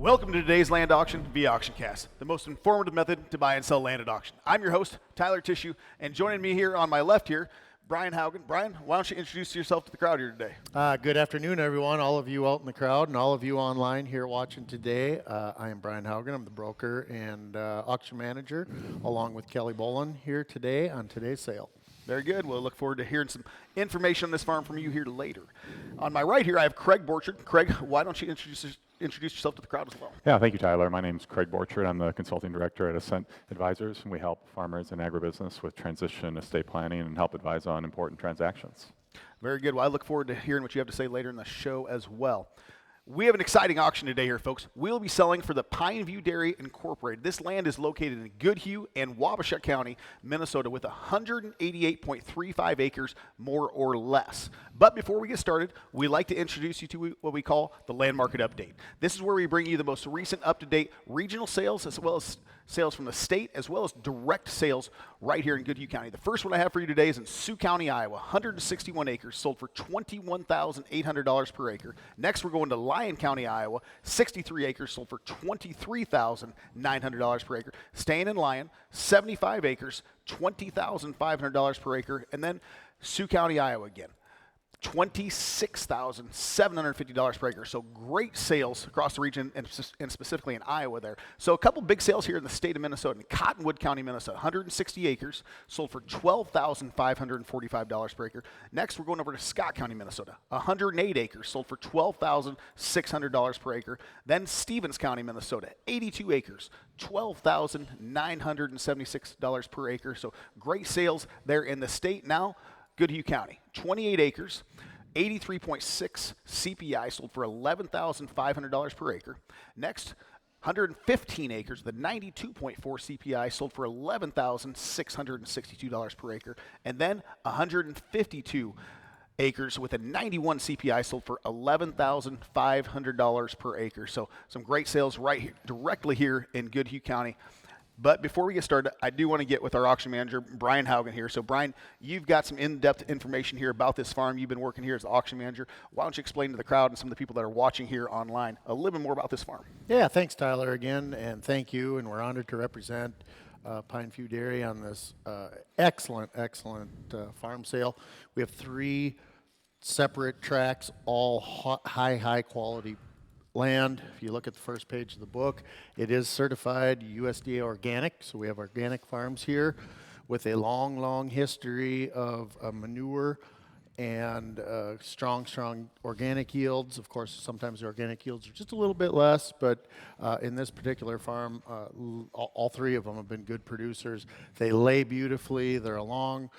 Welcome to today's land auction via AuctionCast, the most informative method to buy and sell land at auction. I'm your host, Tyler Tissue, and joining me here on my left here, Brian Haugen. Brian, why don't you introduce yourself to the crowd here today? Good afternoon, everyone, all of you out in the crowd and all of you online here watching today. I am Brian Haugen. I'm the broker and auction manager, along with Kelly Bolin here today on today's sale. Very good. We'll look forward to hearing some information on this farm from you here later. On my right here, I have Craig Borchard. Craig, why don't you introduce yourself to the crowd as well? Yeah, thank you, Tyler. My name is Craig Borchard. I'm the consulting director at Ascent Advisors, and we help farmers and agribusiness with transition estate planning and help advise on important transactions. Very good. Well, I look forward to hearing what you have to say later in the show as well. We have an exciting auction today here, folks. We'll be selling for the Pineview Dairy Incorporated. This land is located in Goodhue and Wabasha County, Minnesota, with 188.35 acres, more or less. But before we get started, we like to introduce you to what we call the Land Market Update. This is where we bring you the most recent up-to-date regional sales, as well as sales from the state, as well as direct sales right here in Goodhue County. The first one I have for you today is in Sioux County, Iowa. 161 acres, sold for $21,800 per acre. Next, we're going to Lyon County, Iowa. 63 acres, sold for $23,900 per acre. Staying in Lyon, 75 acres, $20,500 per acre. And then Sioux County, Iowa again. $26,750 per acre. So great sales across the region and specifically in Iowa there. So a couple big sales here in the state of Minnesota. In Cottonwood County, Minnesota, 160 acres, sold for $12,545 per acre. Next, we're going over to Scott County, Minnesota, 108 acres, sold for $12,600 per acre. Then Stevens County, Minnesota, 82 acres, $12,976 per acre. So great sales there in the state. Now, Goodhue County, 28 acres, 83.6 CPI, sold for $11,500 per acre. Next, 115 acres, the 92.4 CPI, sold for $11,662 per acre. And then 152 acres with a 91 CPI, sold for $11,500 per acre. So some great sales right here, directly here in Goodhue County. But before we get started, I do want to get with our auction manager, Brian Haugen here. So, Brian, you've got some in-depth information here about this farm. You've been working here as the auction manager. Why don't you explain to the crowd and some of the people that are watching here online a little bit more about this farm? Yeah, thanks, Tyler, again, and thank you. And we're honored to represent Pineview Dairy on this excellent farm sale. We have 3 separate tracts, all high quality land. If you look at the first page of the book, it is certified USDA organic, so we have organic farms here with a long history of manure and strong organic yields. Of course, sometimes the organic yields are just a little bit less, but in this particular farm, all 3 of them have been good producers. They lay beautifully. They're along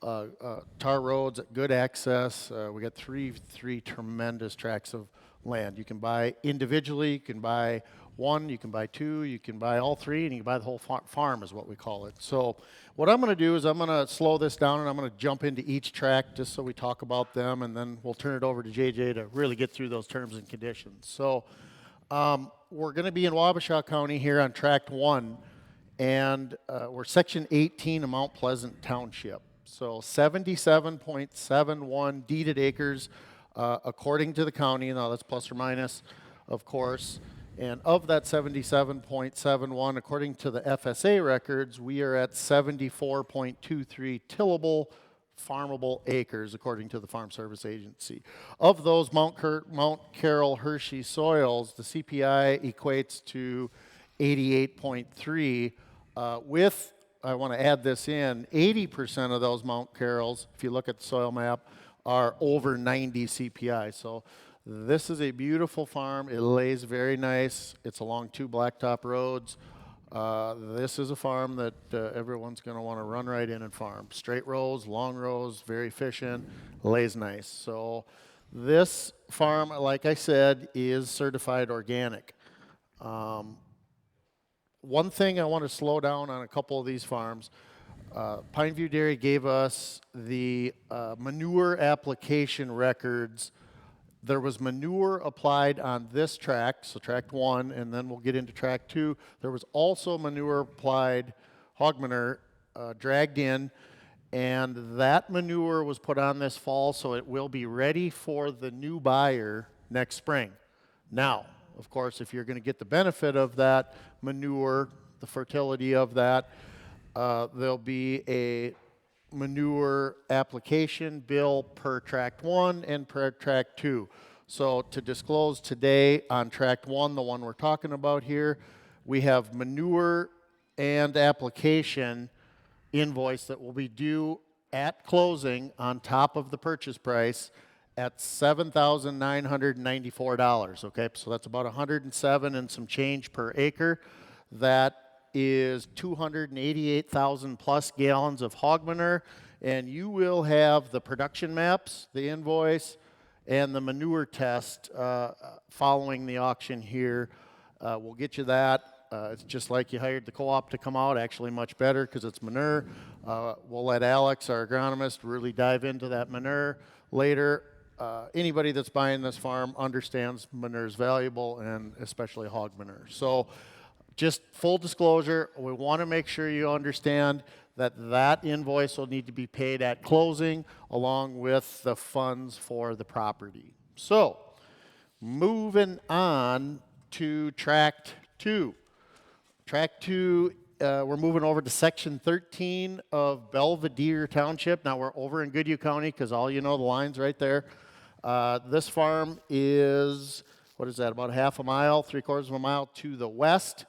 tar roads, good access. We got three tremendous tracts of land. You can buy individually, you can buy 1, you can buy 2, you can buy all 3, and you can buy the whole farm is what we call it. So what I'm going to do is I'm going to slow this down and I'm going to jump into each tract just so we talk about them, and then we'll turn it over to JJ to really get through those terms and conditions. So we're going to be in Wabasha County here on tract 1, and we're section 18 of Mount Pleasant Township. So 77.71 deeded acres according to the county. Now that's plus or minus, of course. And of that 77.71, according to the FSA records, we are at 74.23 tillable farmable acres, according to the Farm Service Agency. Of those Mount Carroll Hershey soils, the CPI equates to 88.3 with, I want to add this in, 80% of those Mount Carrolls, if you look at the soil map, are over 90 CPI. So this is a beautiful farm. It lays very nice. It's along 2 blacktop roads. This is a farm that everyone's going to want to run right in and farm. Straight rows, long rows, very efficient, lays nice. So this farm, like I said, is certified organic. One thing I want to slow down on a couple of these farms. Pineview Dairy gave us the manure application records. There was manure applied on this tract, so tract 1, and then we'll get into tract 2. There was also manure applied, hog manure, dragged in, and that manure was put on this fall, so it will be ready for the new buyer next spring. Now, of course, if you're going to get the benefit of that manure, the fertility of that, there'll be a manure application bill per tract 1 and per tract 2. So to disclose today on tract 1, the one we're talking about here, we have manure and application invoice that will be due at closing on top of the purchase price at $7,994, okay? So that's about 107 and some change per acre. That is 288,000 plus gallons of hog manure, and you will have the production maps, the invoice, and the manure test following the auction here. We'll get you that. It's just like you hired the co-op to come out, actually much better because it's manure. We'll let Alex, our agronomist, really dive into that manure later. Anybody that's buying this farm understands manure is valuable, and especially hog manure. So just full disclosure, we want to make sure you understand that that invoice will need to be paid at closing along with the funds for the property. So moving on to tract 2. Tract 2, we're moving over to section 13 of Belvedere Township. Now we're over in Goodhue County because all you know, the line's right there. This farm is, what is that, about a half a mile, 3/4 of a mile to the west.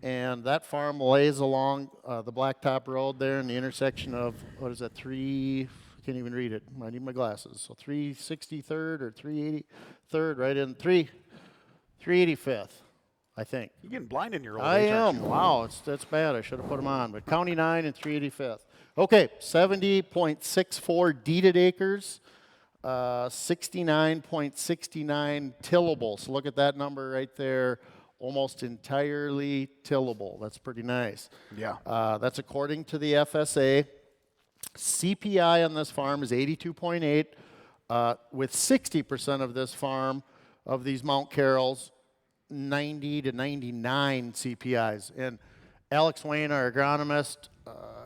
And that farm lays along the Blacktop Road there in the intersection of, what is that, I can't even read it. I need my glasses. So 363rd or 383rd, right in 385th, I think. You're getting blind in your old I age, aren't am. you? Wow, that's bad. I should have put them on. But County 9 and 385th. Okay, 70.64 deeded acres, 69.69 tillable. So look at that number right there. Almost entirely tillable. That's pretty nice. Yeah. That's according to the FSA. CPI on this farm is 82.8, with 60% of this farm, of these Mount Carols, 90 to 99 CPIs. And Alex Wayne, our agronomist,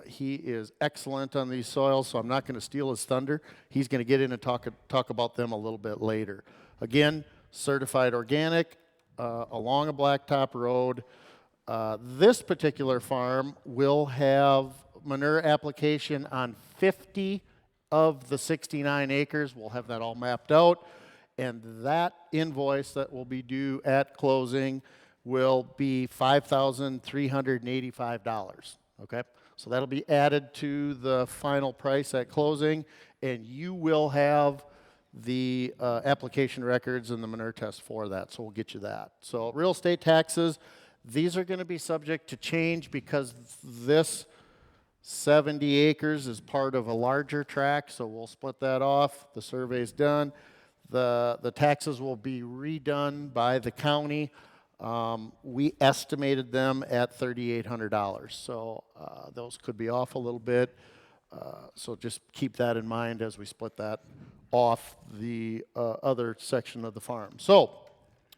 he is excellent on these soils, so I'm not going to steal his thunder. He's going to get in and talk about them a little bit later. Again, certified organic, along a blacktop road. This particular farm will have manure application on 50 of the 69 acres. We'll have that all mapped out. And that invoice that will be due at closing will be $5,385, okay? So that'll be added to the final price at closing, and you will have the application records and the manure test for that, so we'll get you that. So real estate taxes, these are going to be subject to change because this 70 acres is part of a larger tract, so we'll split that off. The survey's done. The taxes will be redone by the county. We estimated them at $3,800, so those could be off a little bit. So just keep that in mind as we split that off the other section of the farm. So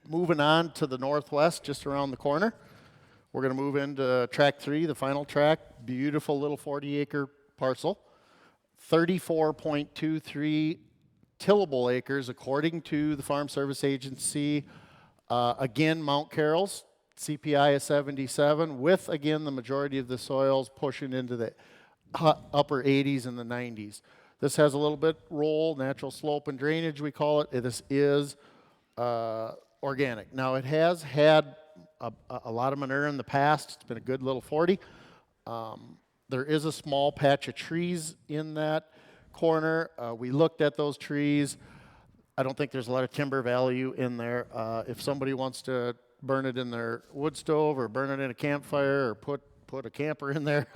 moving on to the northwest, just around the corner, we're going to move into tract 3, the final tract. Beautiful little 40-acre parcel, 34.23 tillable acres according to the Farm Service Agency. Again, Mount Carols, CPI is 77, with again the majority of the soils pushing into the upper 80s and the 90s. This has a little bit roll, natural slope and drainage, we call it. This is organic. Now, it has had a lot of manure in the past. It's been a good little 40. There is a small patch of trees in that corner. We looked at those trees. I don't think there's a lot of timber value in there. If somebody wants to burn it in their wood stove or burn it in a campfire or put a camper in there,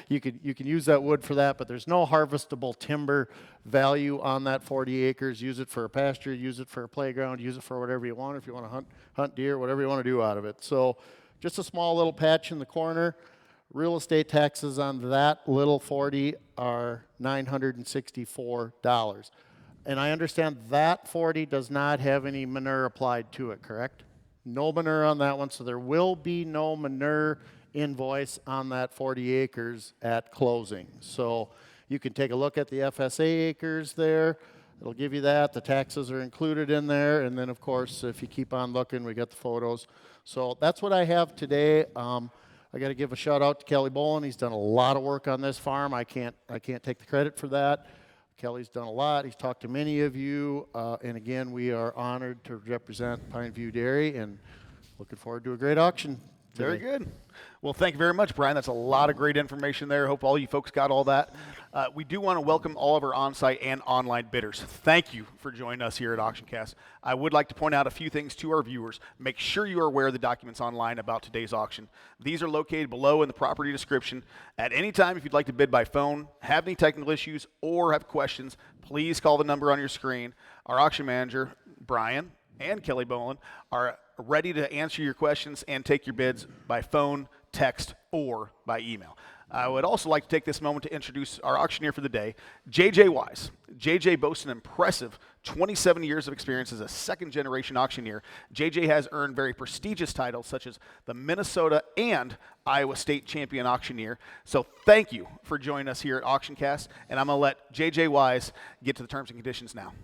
you can use that wood for that, but there's no harvestable timber value on that 40 acres. Use it for a pasture, use it for a playground, use it for whatever you want. If you want to hunt deer, whatever you want to do out of it. So just a small little patch in the corner. Real estate taxes on that little 40 are $964. And I understand that 40 does not have any manure applied to it, correct? No manure on that one, so there will be no manure invoice on that 40 acres at closing. So you can take a look at the FSA acres there. It'll give you that. The taxes are included in there. And then, of course, if you keep on looking, we got the photos. So that's what I have today. I got to give a shout out to Kelly Bolin. He's done a lot of work on this farm. I can't take the credit for that. Kelly's done a lot. He's talked to many of you. And again, we are honored to represent Pineview Dairy and looking forward to a great auction. Very good. Well, thank you very much, Brian. That's a lot of great information there. Hope all you folks got all that. We do want to welcome all of our on-site and online bidders. Thank you for joining us here at AuctionCast. I would like to point out a few things to our viewers. Make sure you are aware of the documents online about today's auction. These are located below in the property description. At any time, if you'd like to bid by phone, have any technical issues, or have questions, please call the number on your screen. Our auction manager, Brian, and Kelly Bolin are ready to answer your questions and take your bids by phone, text, or by email. I would also like to take this moment to introduce our auctioneer for the day, JJ Wise. JJ boasts an impressive 27 years of experience as a second-generation auctioneer. JJ has earned very prestigious titles such as the Minnesota and Iowa State Champion Auctioneer. So thank you for joining us here at AuctionCast, and I'm going to let JJ Wise get to the terms and conditions now.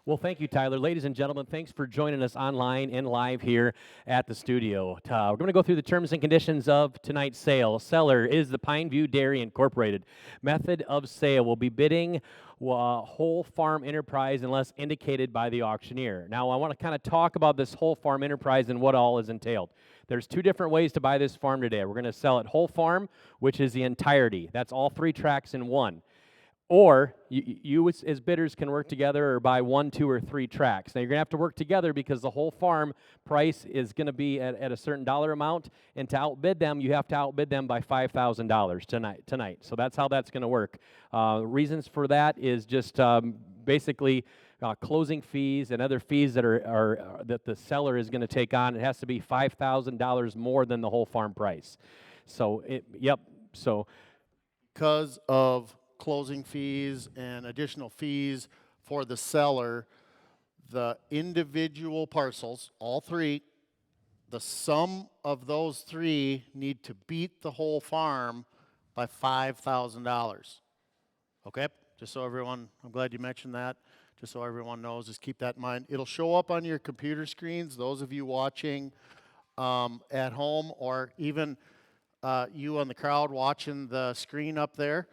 Well, thank you, Tyler. Ladies and gentlemen, thanks for joining us online and live here at the studio. We're going to go through the terms and conditions of tonight's sale. Seller is the Pineview Dairy Incorporated. Method of sale will be bidding whole farm enterprise unless indicated by the auctioneer. Now, I want to kind of talk about this whole farm enterprise and what all is entailed. There's two different ways to buy this farm today. We're going to sell it whole farm, which is the entirety. That's all 3 tracts in one. Or you as bidders can work together or buy 1, 2, or 3 tracts. Now, you're going to have to work together because the whole farm price is going to be at a certain dollar amount, and to outbid them, you have to outbid them by $5,000 tonight. So that's how that's going to work. Reasons for that is just basically closing fees and other fees that that the seller is going to take on. It has to be $5,000 more than the whole farm price. So, Because of closing fees and additional fees for the seller, the individual parcels, all 3, the sum of those 3 need to beat the whole farm by $5,000. Okay? Just so everyone, I'm glad you mentioned that. Just so everyone knows, just keep that in mind. It'll show up on your computer screens, those of you watching at home, or even you on the crowd watching the screen up there.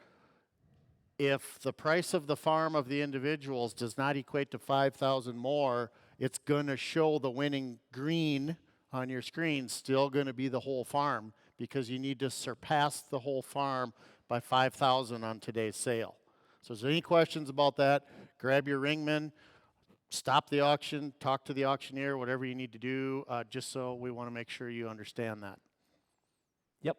If the price of the farm of the individuals does not equate to $5,000 more, it's going to show the winning green on your screen, still going to be the whole farm, because you need to surpass the whole farm by $5,000 on today's sale. So is there any questions about that? Grab your ringman, stop the auction, talk to the auctioneer, whatever you need to do, just so we want to make sure you understand that. Yep.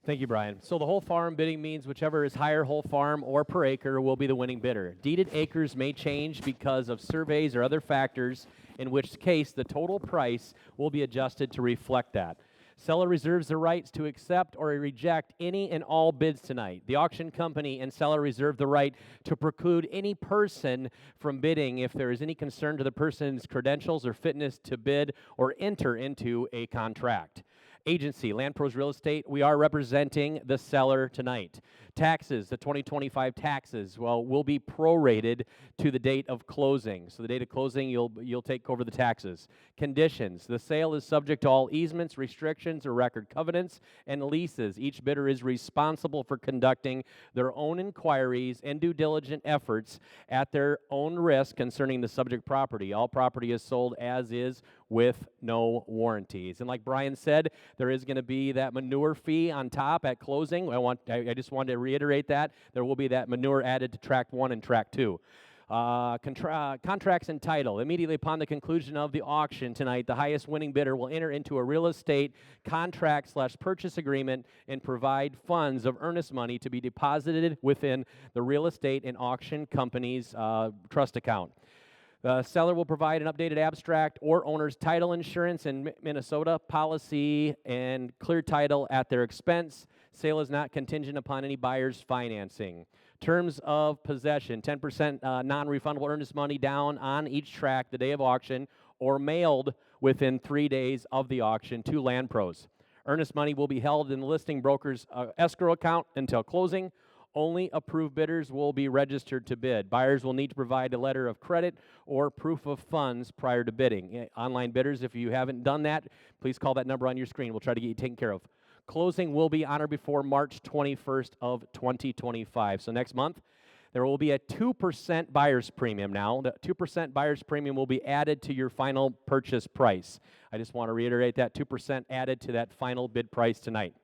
Thank you, Brian. So the whole farm bidding means whichever is higher whole farm or per acre will be the winning bidder. Deeded acres may change because of surveys or other factors, in which case the total price will be adjusted to reflect that. Seller reserves the rights to accept or reject any and all bids tonight. The auction company and seller reserve the right to preclude any person from bidding if there is any concern to the person's credentials or fitness to bid or enter into a contract. Agency, LandProz Real Estate, we are representing the seller tonight. Taxes, the 2025 taxes, will be prorated to the date of closing. So the date of closing, you'll take over the taxes. Conditions, the sale is subject to all easements, restrictions, or record covenants, and leases. Each bidder is responsible for conducting their own inquiries and due diligent efforts at their own risk concerning the subject property. All property is sold as is with no warranties. And like Brian said, there is going to be that manure fee on top at closing. I just wanted to reiterate that. There will be that manure added to Tract 1 and Tract 2. Contracts and title. Immediately upon the conclusion of the auction tonight, the highest winning bidder will enter into a real estate contract/purchase agreement and provide funds of earnest money to be deposited within the real estate and auction company's trust account. The seller will provide an updated abstract or owner's title insurance in Minnesota policy and clear title at their expense. Sale is not contingent upon any buyer's financing. Terms of possession, 10% non-refundable earnest money down on each tract the day of auction or mailed within 3 days of the auction to LandProz. Earnest money will be held in the listing broker's escrow account until closing. Only approved bidders will be registered to bid. Buyers will need to provide a letter of credit or proof of funds prior to bidding. Online bidders, if you haven't done that, please call that number on your screen. We'll try to get you taken care of. Closing will be on or before March 21st of 2025. So next month, there will be a 2% buyer's premium now. The 2% buyer's premium will be added to your final purchase price. I just want to reiterate that 2% added to that final bid price tonight.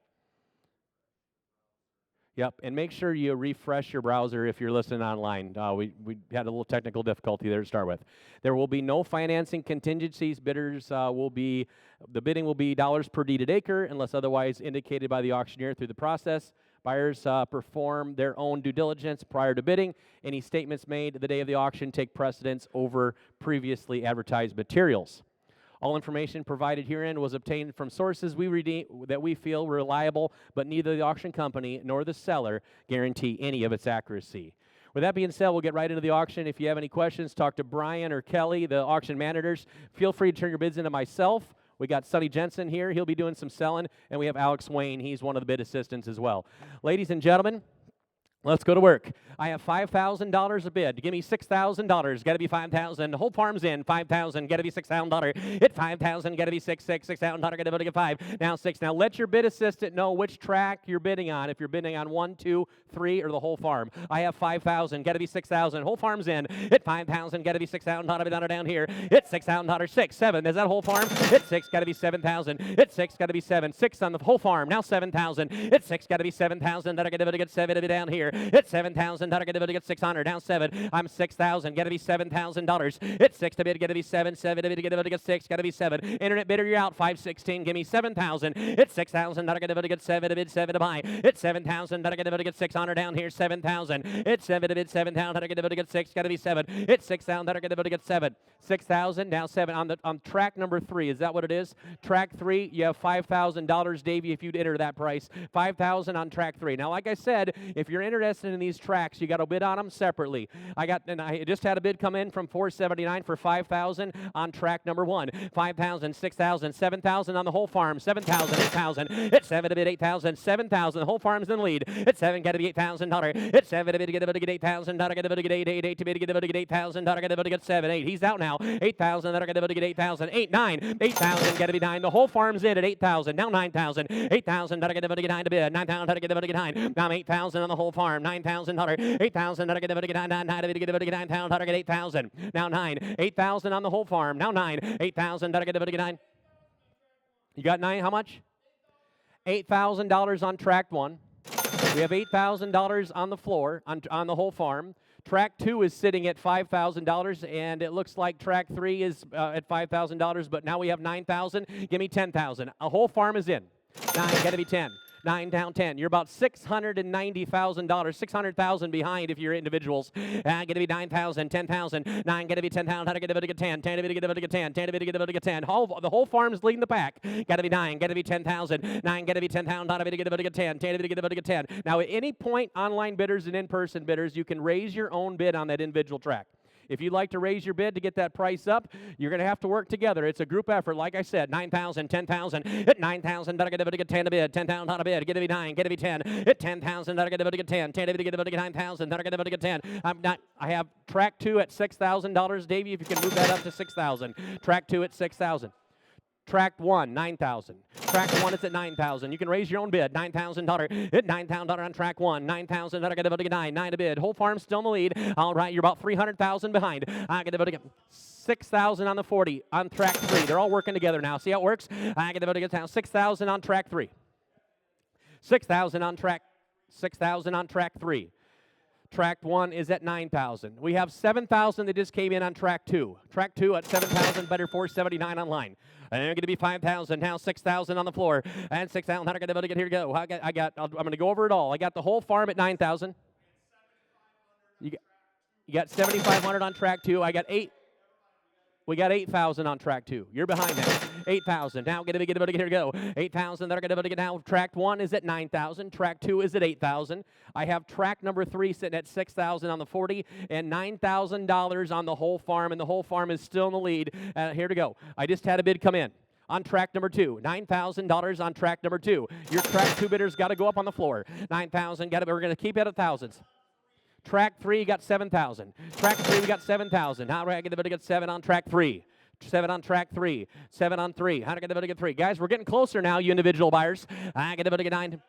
Yep, and make sure you refresh your browser if you're listening online. We had a little technical difficulty there to start with. There will be no financing contingencies. The bidding will be dollars per deeded acre unless otherwise indicated by the auctioneer through the process. Buyers perform their own due diligence prior to bidding. Any statements made the day of the auction take precedence over previously advertised materials. All information provided herein was obtained from sources that we feel reliable, but neither the auction company nor the seller guarantee any of its accuracy. With that being said, we'll get right into the auction. If you have any questions, talk to Brian or Kelly, the auction managers. Feel free to turn your bids into myself. We got Sonny Jensen here. He'll be doing some selling. And we have Alex Wayne. He's one of the bid assistants as well. Ladies and gentlemen, let's go to work. I have $5,000 a bid. Give me $6,000. Got to be $5,000. The whole farm's in. $5,000. Got to be $6,000. Hit $5,000. Got to be $6,000. Got to get $5. Now 6. Now let your bid assistant know which track you're bidding on. If you're bidding on 1, 2, 3, or the whole farm. I have $5,000. Got to be $6,000. Whole farm's in. Hit $5,000. Got to be $6,000. Down here. Hit $6,000. 6. 7. Is that whole farm? Hit 6. Got to be $7,000. Hit 6. Got to be 7. 6 on the whole farm. Now $7,000. Hit 6. Got to be $7,000. Got to get 7 down here. Hit $7,000. Got to get 600. Down 7. I'm $6,000. Got to be $7,000. Hit 6 to bid. Got to be 7. 7 to bid. Got to get 6. Got to be 7. Internet bidder, you're out. 516. Give me 7,000. Hit 6,000. Got to get 7 to bid. 7 to buy. Hit 7,000. Got to get 600. Down here. 7,000. Hit 7 to bid. 7,000. Got to get 6. Got to be 7. Hit 6,000. Got to get 7. 6,000. Down 7 on track number 3. Is that what it is? Track 3. You have $5,000, Davey, if you'd enter that price. 5,000 on track 3. Now, like I said, if you're interested in these tracks, you got to bid on them separately. I just had a bid come in from $479 for $5,000 on track number 1. $5,000, $6,000, $7,000 on the whole farm. $7,000, $8,000. Hit 7 to bid. $8,000, $7,000. The whole farm's in the lead. Hit 7. Got to be $8,000. Hit 7 to bid. Get $8,000. Got to get 8. 8 to bid. Get $8,000. Got to get 7. 8. He's out now. 8,000. Got to get 8,000. 8. 9. 8,000. Got to be 9. The whole farm's in at 8,000. Now 9,000. 8,000. Got to get 9 to bid. 9,000. Got to get 9. Now 8,000 on the whole farm. $9,000. 8,000. Got to get 9. 9 to get 9,000. Got to get 8,000. Now 9. 8,000 on the whole farm. Now 9. 8,000. Got to get 9. You got 9. How much? $8,000 on track 1. We have $8,000 on the floor on the whole farm. Track 2 is sitting at $5,000, and it looks like track 3 is at $5,000, but now we have $9,000. Give me $10,000. A whole farm is in. 9, got to be 10. 9 down 10. You're about $690,000, $600,000 behind if you're individuals. Got to be 9,000, 10,000. 9 got to be 10,000. How to get able to get 10? 10 to get able to get 10. 10 to get able to get 10. The whole farm's leading the pack. Got to be 9. Got to be 10,000. 9 got to be 10,000. How to get able to get 10? 10 to get able to get 10. Now, at any point, online bidders and in-person bidders, you can raise your own bid on that individual track. If you'd like to raise your bid to get that price up, you're going to have to work together. It's a group effort. Like I said, 9,000, 10,000. Hit 9,000. Got to get able to get 10 to bid. 10,000 on a bid. Get to be 9. Get to be 10. Hit 10,000. Got to get able to get 10. 10 to get able to get 9,000. Got to get able to get 10. I have track 2 at $6,000. Davey, if you can move that up to 6,000. Track 2 at 6,000. Track 1, 9,000. Track 1 is at 9,000. You can raise your own bid. $9,000. Hit $9,000 on track 1. 9,000. Got to get 9. 9 to bid. Whole farm's still in the lead. All right, you're about $300,000 behind. I got to get 6,000 on the 40 on track 3. They're all working together now. See how it works? I got to get down 6,000 on track 3. 6,000 on track. 6,000 on track 3. Track 1 is at 9,000. We have 7,000 that just came in on track 2. Track 2 at 7,000, better 479 online. And they're going to be 5,000. Now 6,000 on the floor. And 6,000. How do I get here to go? I'm going to go over it all. I got the whole farm at 9,000. You got 7,500 on track 2. I got 8. We got 8,000 on track 2. You're behind that. 8,000. Now get able to get here to go. 8,000. They're going to get now. Track 1 is at 9,000. Track 2 is at 8,000. I have track number 3 sitting at 6,000 on the 40 and $9,000 on the whole farm, and the whole farm is still in the lead. Here to go. I just had a bid come in on track number 2. $9,000 on track number 2. Your track 2 bidders got to go up on the floor. 9,000. We're going to keep it at thousands. Track 3, you got 7,000. Track 3, we got 7,000. Now we're going to get 7 on track 3. 7 on track 3. 7 on 3. How do I get 3? Guys, we're getting closer now, you individual buyers. I get 9.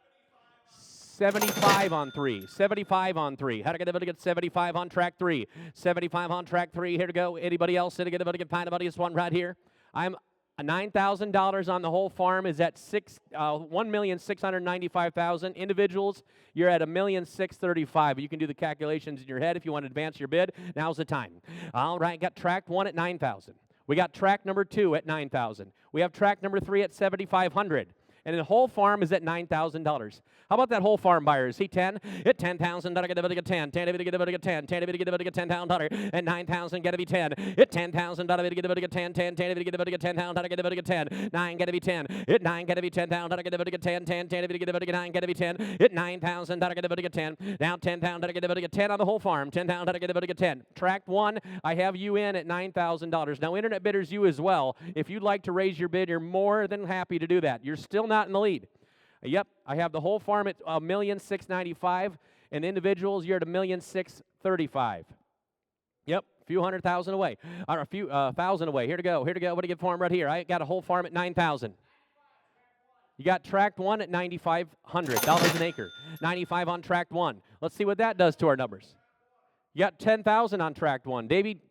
75 on 3. 75 on 3. How do I get 75 on track 3? 75 on track 3. Here to go. Anybody else? Did I get anybody? This one right here. I'm $9,000 on the whole farm is at $1,695,000. Individuals, you're at $1,635,000. You can do the calculations in your head if you want to advance your bid. Now's the time. All right, got track 1 at $9,000. We got track number 2 at $9,000. We have track number 3 at $7,500. And the whole farm is at $9,000. How about that whole farm buyer? Is he 10? At $10,000, I get to get 10. 10 to get to get 10. 10 to get to get $10,000. At $9,000, get to be 10. At $10,000, I get to get 10. 10 to get to get $10,000, I get to get 10. 9 get to be 10. At 9 get to be $10,000, I get to get 10. 10 to get to get 9 get to be 10. At $9,000, I get to get 10. Now $10,000, I get to get 10 on the whole farm. $10,000, I get to get 10. Track 1, I have you in at $9,000. Now internet bidders, you as well. If you'd like to raise your bid, you're more than happy to do that. You're still not in the lead. Yep, I have the whole farm at $1,695,000, and individuals, you're at $1,635,000. Yep, a few $100,000 away, or a few thousand away. Here to go. What do you get for him right here? I got a whole farm at $9,000. You got tract 1 at $9,500 an acre. 95 on tract 1. Let's see what that does to our numbers. You got 10,000 on tract 1. Davey,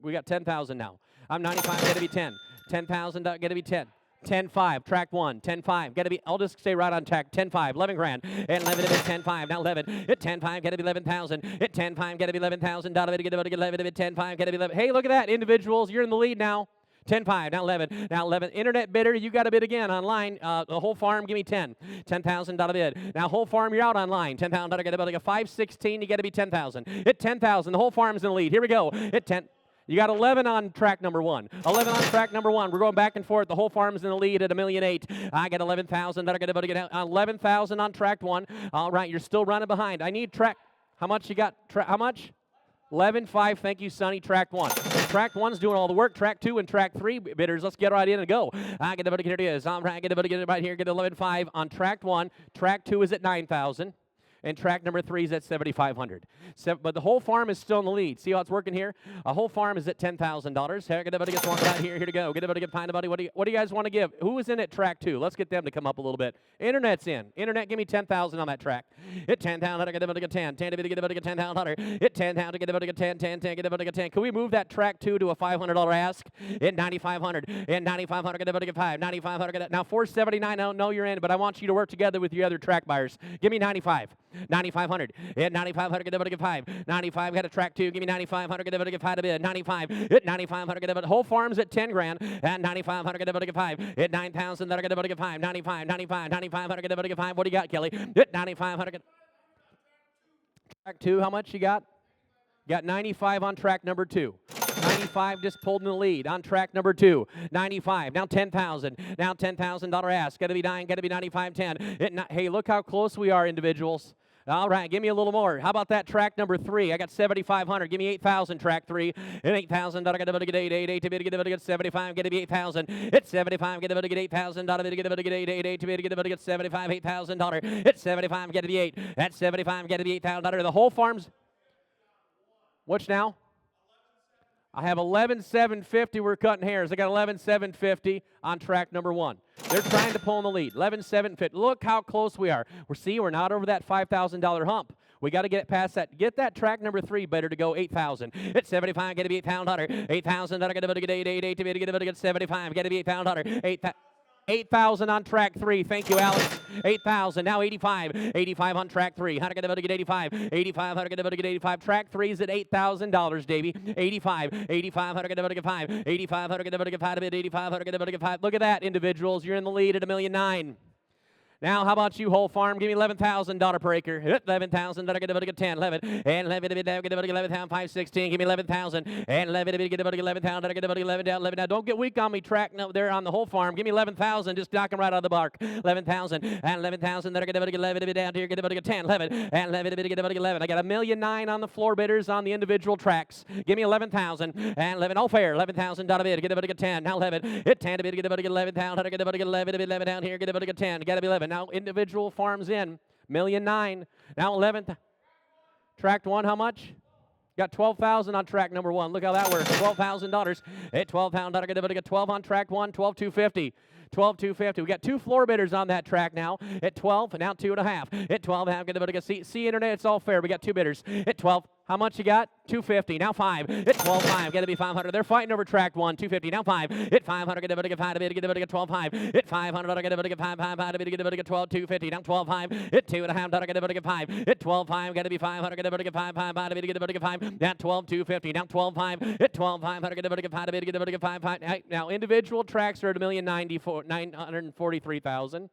we got 10,000 now. I'm 95, got to be 10. 10,000, got to be 10. 10-5, track 1, 10-5, got to be, I'll just stay right on track, 10-5, 11 grand, and 11 to 10-5, now 11, at 10-5, got to be 11,000, at 10-5, got to be 11,000, $11 to get 11, at 10-5, got to be 11, hey, look at that, individuals, you're in the lead now, 10-5, now 11, internet bidder, you got to bid again online, the whole farm, give me 10, $10,000 bid, now whole farm, you're out online, 10,000, I got to bid, 516, you got to be 10,000, at 10,000, the whole farm's in the lead, here we go, at 10, you got 11 on track number 1. 11 on track number 1. We're going back and forth. The whole farm's in the lead at $1,008,000. I got 11,000. I got to get 11,000 on track 1. All right, you're still running behind. I need track. How much you got? How much? 11.5. Thank you, Sonny. Track 1. Track 1's doing all the work. Track 2 and track 3 bidders. Let's get right in and go. I get here it is. All right, I get it right here. Get 11.5 on track 1. Track 2 is at 9,000. And track number 3 is at $7,500. But the whole farm is still in the lead. See how it's working here? A whole farm is at $10,000. Here, get everybody gets one right here. Here to go. Get everybody get find a buddy. What do you guys want to give? Who is in at track 2? Let's get them to come up a little bit. Internet's in. Internet, give me 10,000 on that track. At 10,000, I get everybody get 10. 10 to get everybody get 10,000. At 10,000, get everybody get 10. 10 get everybody get 10. Can we move that track 2 to a $500 ask? At 9,500. At 9,500, get everybody get 5. 9,500. Get now 479. I don't know you're in, but I want you to work together with your other track buyers. Give me 95. 9,500. At 9,500, get everybody get 5. 95, got a track 2. Give me 9,500, get everybody get 5 to bid. 95. At 9,500, get everybody. Whole farm's at 10 grand. At 9,500, get everybody get 5. At 9,000, that I get everybody get 5. 95, 95, 9,500, get everybody get 5. What do you got, Kelly? At 9,500, get track 2. How much you got? Got 95 on track number 2. 95 just pulled in the lead on track number 2. 95. Now 10,000. Now $10,000 ask. Got to be 9. Got to be 95. 10. Hey, look how close we are, individuals. All right, give me a little more. How about that track number 3? I got 7,500. Give me 8,000. Track 3. And 8,000. I got to get 8. 8 to get 75. Get to be 8,000. It's 75. Get to get 8,000. Get to get 8. 8 to get 75. $8,000. It's 75. Get to be 8. That's 75. Get to be $8,000. The whole farm's. Which now? I have 11,750. We're cutting hairs. I got 11,750 on track number 1. They're trying to pull in the lead. 11,750. Look how close we are. We're not over that $5,000 hump. We got to get past that. Get that track number 3 better to go 8,000. It's 75. Get to be 8,000. 8,000. I got to get 8. 8 to get 75. Get to be 8,000. 8,000 on track 3. Thank you, Alex. 8,000. Now 85. 85 on track 3. How to get able to get 85? 85. How to get able to get 85? Track 3 is at $8,000, Davey. 85. 85. How to get able to get 5? 85. How to get able to get 5? 85. How to get able to get 5? Look at that, individuals. You're in the lead at $1,009,000. Now, how about you, whole farm? Give me $11,000 per acre. $11,000, get a 10, 11, and 11, get a 11,000, 516. Give me 11,000, and 11, get a 11,000, get a 11 down, 11 down. Don't get weak on me, track no, there on the whole farm. Give me 11,000, just knock them right out of the bark. 11,000, and 11,000, get a 11 down here, get a 10, 11, and 11, get a 11. I got $1,009,000 on the floor bidders on the individual tracks. Give me 11,000, and 11, all fair, $11,000 bid, get a 10, now 11, hit 10 to bid, get a 11,000, get a 11 down here, get a 10, got to be 11. Now individual farms in, $1,009,000. Now 11th. Track 1, how much? Got 12,000 on track number 1. Look how that works. $12,000. At $12,000, get 12 on track 1, 12,250. 12,250. We got 2 floor bidders on that track now. At 12, now 2.5. At 12.5, get a see internet. It's all fair. We got 2 bidders. At 12, how much you got? 250. Now 5. At 12.5, got to be 500. They're fighting over track 1. 250. Now 5. At 500, get a 5 to bid, get a 12.5. At 500, get a 5 to bid, get a 12.250. Now 12.5. At 2.5, get a 5. At 12.5, got to be 500, get a 5 to bid, get a 5. Now 12.250. Now 12.5. At 12.5, get a 5 to bid, get a 5. Now individual tracks are at $1,943,000.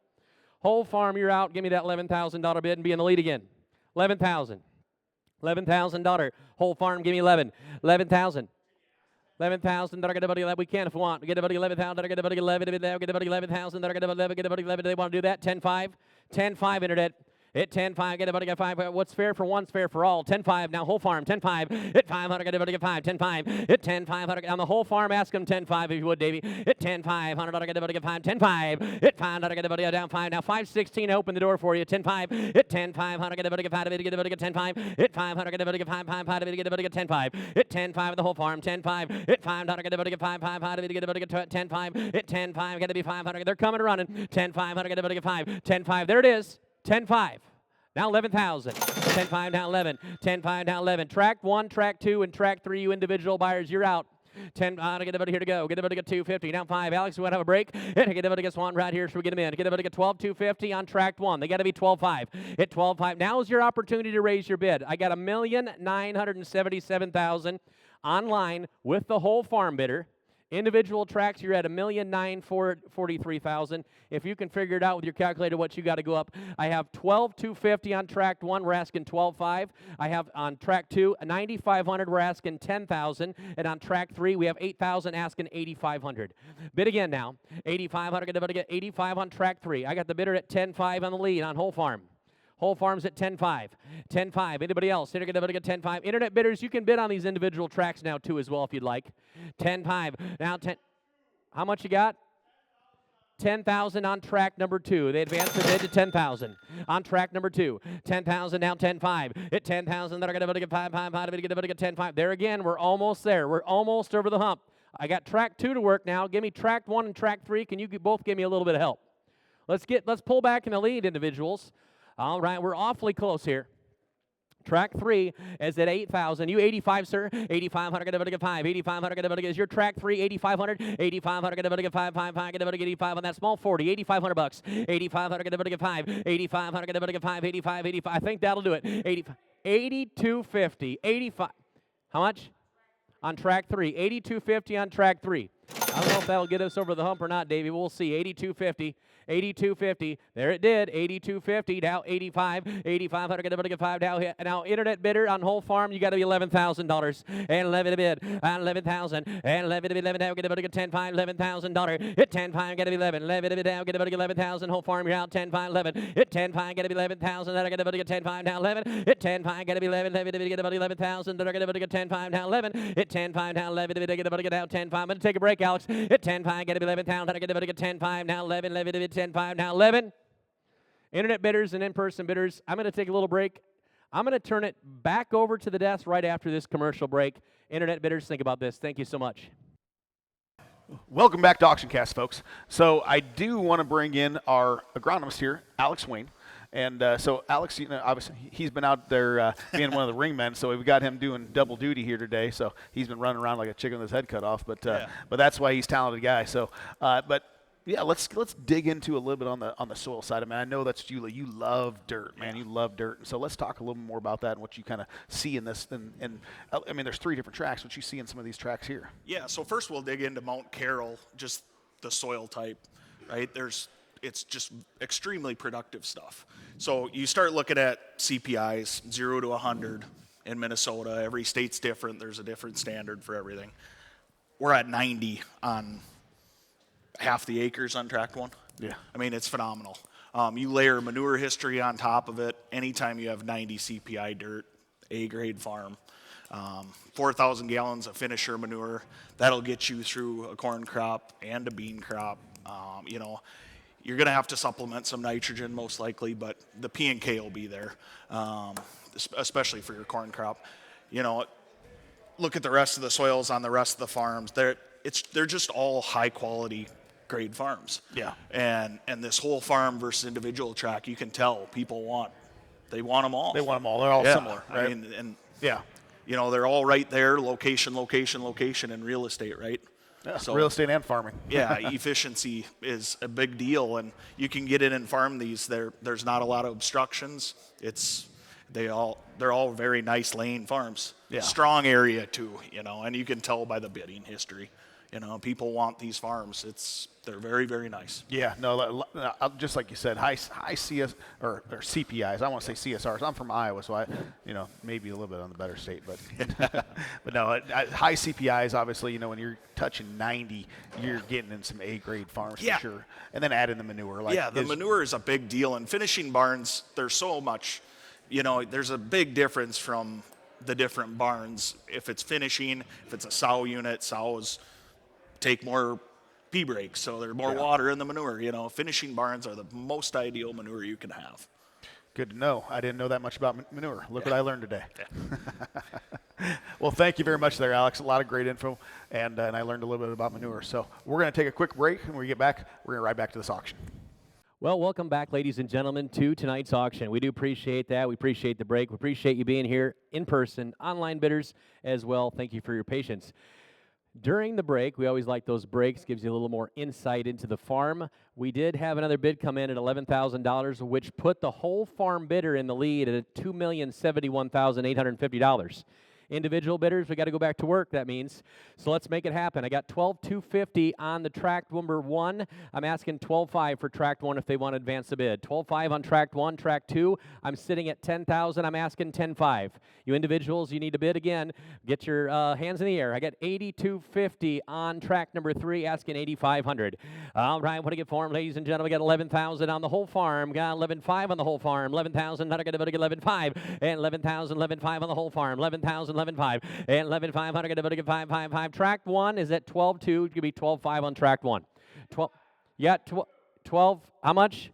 Whole farm, you're out. Give me that $11,000 bid and be in the lead again. 11,000. $11,000. Whole farm, give me 11. 11,000. 11,000. We can if we want. Get about 11,000. Get about 11. Get about 11,000. Get about 11. Get about 11. They want to do that. 10.5. 10.5 internet. Hit 10.5, get about 5. What's fair for one's fair for all. 10.5 now, whole farm. 10.5. Hit 500, get about 5. 10.5. Hit 10.500 on the whole farm. Ask them 10.5 if you would, Davey. Hit 10.500, get about 5. 10.5. Hit 500, get about down 5. Now 516. Open the door for you. 10.5. Hit 10.500, get about 5. Get about 10.5. Hit 500, get about 5. 5 get about 10.5. Hit 10.5 the whole farm. 10.5. Hit 500, get about 5. 5 get about 10.5. Hit 10.5, get to be 500. They're coming running. 10.500, get about 5. 10.5. There it is. 10.5. Now 11,000. 10.5 now 11. 10.5 now 11. Track 1, track 2, and track 3, you individual buyers, you're out. 10, get about here to go. Get about to get 250. Now 5. Alex, we want to have a break. Get about to get Swan right here. Should we get him in? Get about to get 12,250 on track 1. They got to be 12.5. Hit 12.5. Now is your opportunity to raise your bid. I got $1,977,000 online with the whole farm bidder. Individual tracks, you're at $1,943,000. If you can figure it out with your calculator, what you got to go up. I have 12,250 on track 1. We're asking 12.5. I have on track 2 9,500. We're asking 10,000. And on track 3 we have 8,000 asking 8,500. Bid again now. 8,500. Get about to get 85 on track 3. I got the bidder at 10.5 on the lead on whole farm. Whole farm's at 10.5. 10.5. Anybody else? Get about to get 10.5. Internet bidders, you can bid on these individual tracks now too as well if you'd like. 10.5. Now 10. How much you got? 10,000 on track number 2. They advanced the bid to 10,000 on track number 2. 10,000 now 10.5. At 10,000, they're going to get 5.5. Get about to get 10.5. There again, we're almost there. We're almost over the hump. I got track 2 to work now. Give me track 1 and track 3. Can you both give me a little bit of help? Let's pull back in the lead, individuals. All right, we're awfully close here. Track 3 is at 8,000. You 85, sir. 8,500. Get about to get 5. 8,500. Get about to get. Is your track 3 8,500? 8,500. Get about to get 5. 5. Get about to get 85 on that small 40. 8,500 bucks. 8,500. Get about to get 5. 8,500. Get about to get 5. 85. I think that'll do it. 82.50. 85. How much? On track 3. 82.50 on track 3. I don't know if that'll get us over the hump or not, Davey. We'll see. 82.50. 82.50. There it did. 82.50. Now 85. 8,500. Get about to get 5. Now internet bidder on whole farm, you got to be $11,000. And 11 to bid. On 11,000. And 11 to bid. 11 now. Get about to get 10.5. $11,000. Hit 10.5. Got to be 11. 11 to bid now. Get about to get 11,000. Whole farm, you're out. 10.5. 11. Hit 10.5. Got to be 11,000. Then I get about to get 10.5. Now 11. Hit 10.5. Got to be 11. 11 to bid. Get about 11,000. Then I get about to get 10.5. Now 11. Hit 10.5. Now 11 to bid. Get about to get out 10.5. I'm going to take a break, Alex. Hit 10.5. Got to be 11,000. I get about to get 10.5. Now 11. 11 to bid. 10.5. Now 11. Internet bidders and in-person bidders, I'm going to take a little break. I'm going to turn it back over to the desk right after this commercial break. Internet bidders, think about this. Thank you so much. Welcome back to AuctionCast, folks. So I do want to bring in our agronomist here, Alex Wayne. And so Alex, obviously he's been out there being one of the ring men, so we've got him doing double duty here today. So he's been running around like a chicken with his head cut off, but that's why he's a talented guy. So, but yeah, let's dig into a little bit on the soil side. I mean, I know that's Julie. You love dirt, man. You love dirt. And so let's talk a little more about that and what you kind of see in this. And I mean, there's 3 different tracks. What you see in some of these tracks here? Yeah. So first we'll dig into Mount Carroll, just the soil type, right? There's it's just extremely productive stuff. So you start looking at CPIs, 0 to 100 in Minnesota. Every state's different. There's a different standard for everything. We're at 90 on half the acres on tract one. Yeah. I mean, it's phenomenal. You layer manure history on top of it. Anytime you have 90 CPI dirt, A-grade farm, 4,000 gallons of finisher manure, that'll get you through a corn crop and a bean crop. You know, you're going to have to supplement some nitrogen most likely, but the P&K will be there, especially for your corn crop. You know, look at the rest of the soils on the rest of the farms. They're just all high quality grade farms. Yeah. And this whole farm versus individual track, you can tell people want them all. They want them all. They're all similar, right? I mean, and yeah. you know, they're all right there, location in real estate, right? Yeah, So, real estate and farming. yeah, efficiency is a big deal, and you can get in and farm these. There's not a lot of obstructions. They're all very nice laying farms. Yeah. Strong area too, you know, and you can tell by the bidding history. You know, people want these farms. They're very, very nice. Yeah, no, just like you said, high CS or CPIs. I want to say CSRs. I'm from Iowa, so maybe a little bit on the better state, but but no, high CPIs. Obviously, you know, when you're touching 90, you're getting in some A-grade farms Yeah. for sure. And then add in the manure. The manure is a big deal. And finishing barns, there's so much. You know, there's a big difference from the different barns. If it's finishing, if it's a sow unit, sows take more pea breaks, so there's more water in the manure. You know, finishing barns are the most ideal manure you can have. Good to know. I didn't know that much about manure. Look what I learned today. Yeah. Well, thank you very much there, Alex. A lot of great info, and I learned a little bit about manure. So we're going to take a quick break, and when we get back, we're going to ride back to this auction. Well, welcome back, ladies and gentlemen, to tonight's auction. We do appreciate that. We appreciate the break. We appreciate you being here in person, online bidders as well. Thank you for your patience. During the break, we always like those breaks, gives you a little more insight into the farm. We did have another bid come in at $11,000, which put the whole farm bidder in the lead at $2,071,850. Individual bidders, we got to go back to work, that means. So let's make it happen. I got $12,250 on the tract number 1. I'm asking $12,500 for tract 1 if they want to advance the bid. $12,500 on tract 1. Tract 2, I'm sitting at $10,000. I'm asking $10,500. You individuals, you need to bid again. Get your hands in the air. I got $82.50 on tract number 3, asking $8,500. All right, what do I get for them, ladies and gentlemen? We got $11,000 on the whole farm. Got $11,500 on the whole farm. $11,000. Not going to get $11,500 and $11,000. $11,500 on the whole farm. $11,000. $11,500 and $11,500. Going to get $5,500. Tract 1 is at $12,200. It's going to be $12,500 on tract 1. 12. Yeah, 12. How much?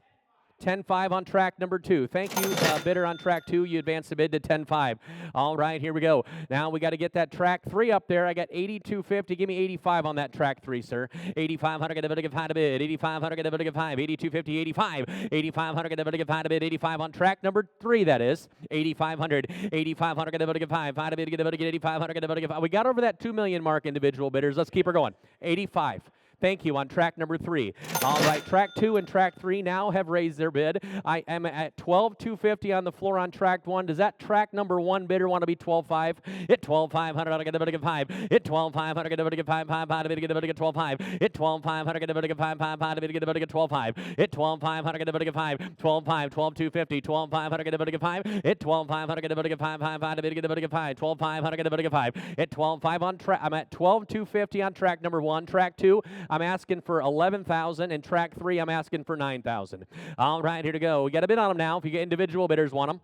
$10,500 on track number 2. Thank you, bidder on track 2. You advanced the bid to $10,500. All right, here we go. Now we got to get that track 3 up there. I got $82.50. Give me $85 on that track 3, sir. $8,500. Get a bid. $8,500. Get a bid. $82.50. $85. $8,500. Get a bid. $85 on track number 3. That is $8,500. $8,500. Get a bid. $5. Get a bid. $8,500. Get a bid. We got over that 2 million mark, individual bidders. Let's keep her going. 85. Thank you on track number 3. All right, track 2 and track 3 now have raised their bid. I am at $12,250 on the floor on track 1. Does that track number 1 bidder want to be $12,500? Hit $12,500. I'll get a bid of $5. Hit $12,500. Get a bid of $5. Get a bid of $12,500. Hit $12,500. Get a bid of $5. Get a bid of $12,500. Hit $12,500. Get a bid of $5. $12,500. $12,250. $12,500. Get a bid of $5. Hit $12,500. Get a bid of $5. Get a bid of $5. $12,500. Get a bid of $5. Hit $12,500 on track. I'm at $12,250 on track number 1. Track 2. I'm asking for $11,000, and track 3, I'm asking for $9,000. All right, here to go. We got a bid on them now. If you get individual bidders want them.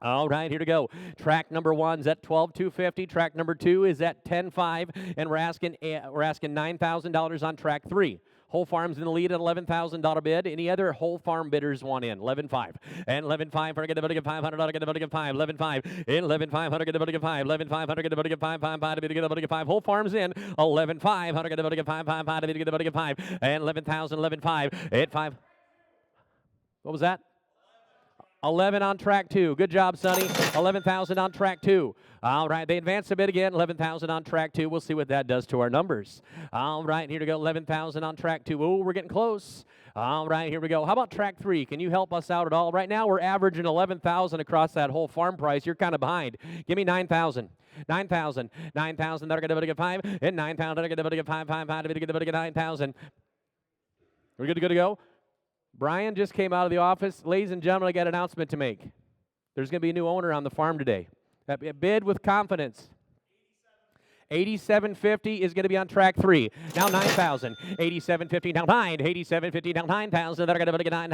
All right, here to go. Track number 1's at $12,250. Track number 2 is at $10,500, and we're asking $9,000 on track 3. Whole farm's in the lead at $11,000 bid. Any other whole farm bidders want in? $11,500. And $11,500. Get a bid of $500. Get a bid of $5. $11,500. And $11,500. Get a bid of $5. $11,500. Get a bid of $5. Get a bid of $5. Whole farm's in. $11,500. Get a bid of $5. Get a bid of $5. And $11,000. $11,500. At $5. What was that? 11 on track 2. Good job, Sonny. 11,000 on track 2. All right, they advanced a bit again. 11,000 on track 2. We'll see what that does to our numbers. All right, here we go. 11,000 on track 2. Oh, we're getting close. All right, here we go. How about track 3? Can you help us out at all? Right now, we're averaging 11,000 across that whole farm price. You're kind of behind. Give me 9,000. 9,000. 9,000. They're going to get 5. And 9,000. They're going to get 5. 5. 5. They're going to get 9,000. We're good to go? Brian just came out of the office. Ladies and gentlemen, I got an announcement to make. There's going to be a new owner on the farm today. Bid with confidence. 8750 is going to be on track 3. Now 9,000. 8750 down 9. 8750 down 9,000. They're going to get 9.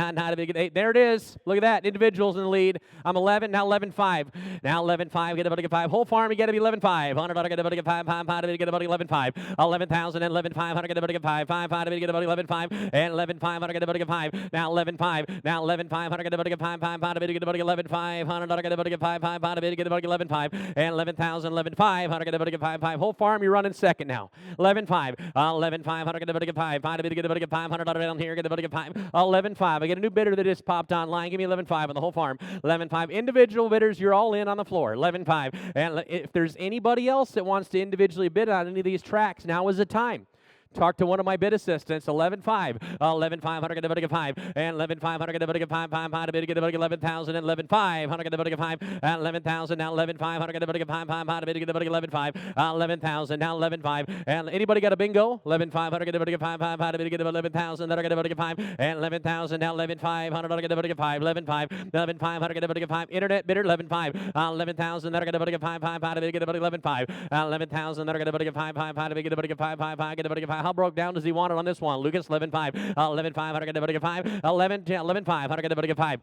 There it is. Look at that. Individuals in the lead. I'm 11. Now 11.5. Now 11.5. Get about to get 5. Whole farm, you got to be 11.5. 100. Get about to get 5. 5. Get about 11.5. 11,000 and 11.5. Get about to get 5. 5. Get about 11.5. And 11.5. Get about to get 5. Now 11.5. Now 11.5. Get about to get 5. 5. Get about to get 11.5. 100. Get about to get 5. 5. Get about to get 11.5. And 11,000. 11.5. Get about to get 5. 5. Whole farm, you're running second now. 11.5. 11.5. 100. Get about to get 5. 5. Get about to get 500 down here. Get about to get 5. 11.5. I get a new bidder that just popped online. Give me 11.5 on the whole farm. 11.5. Individual bidders, you're all in on the floor. 11.5. And if there's anybody else that wants to individually bid on any of these tracks, now is the time. Talk to one of my bid assistants. 11.5. 11.5. Get about to get 5. And 11.5. Get about to get 5. 5. Get about to get 11,000. And 11.5. Get about to get 5. And 11,000. Now 11.5. Get about to get 5. 5. Get about to get 11.5. 11,000. Now 11.5. And anybody got a bingo? 11.5. Get about to get 5. 5. Get about to get 11,000. Get about to get 5. And 11,000. Now 11.5. Get about to get 5. 11.5. 11.5. Get about to get 5. Internet bidder. 11.5. 11,000. Get about to get 5. 5. Get about to get 11.5. 11,000. Get about to get 5. 5. Get about to get 5. 5. Get about to get 5. How broke down does he want it on this one? Lucas, 11.5. 11.5. Get about to get 5. 11.5. Get about to get 5.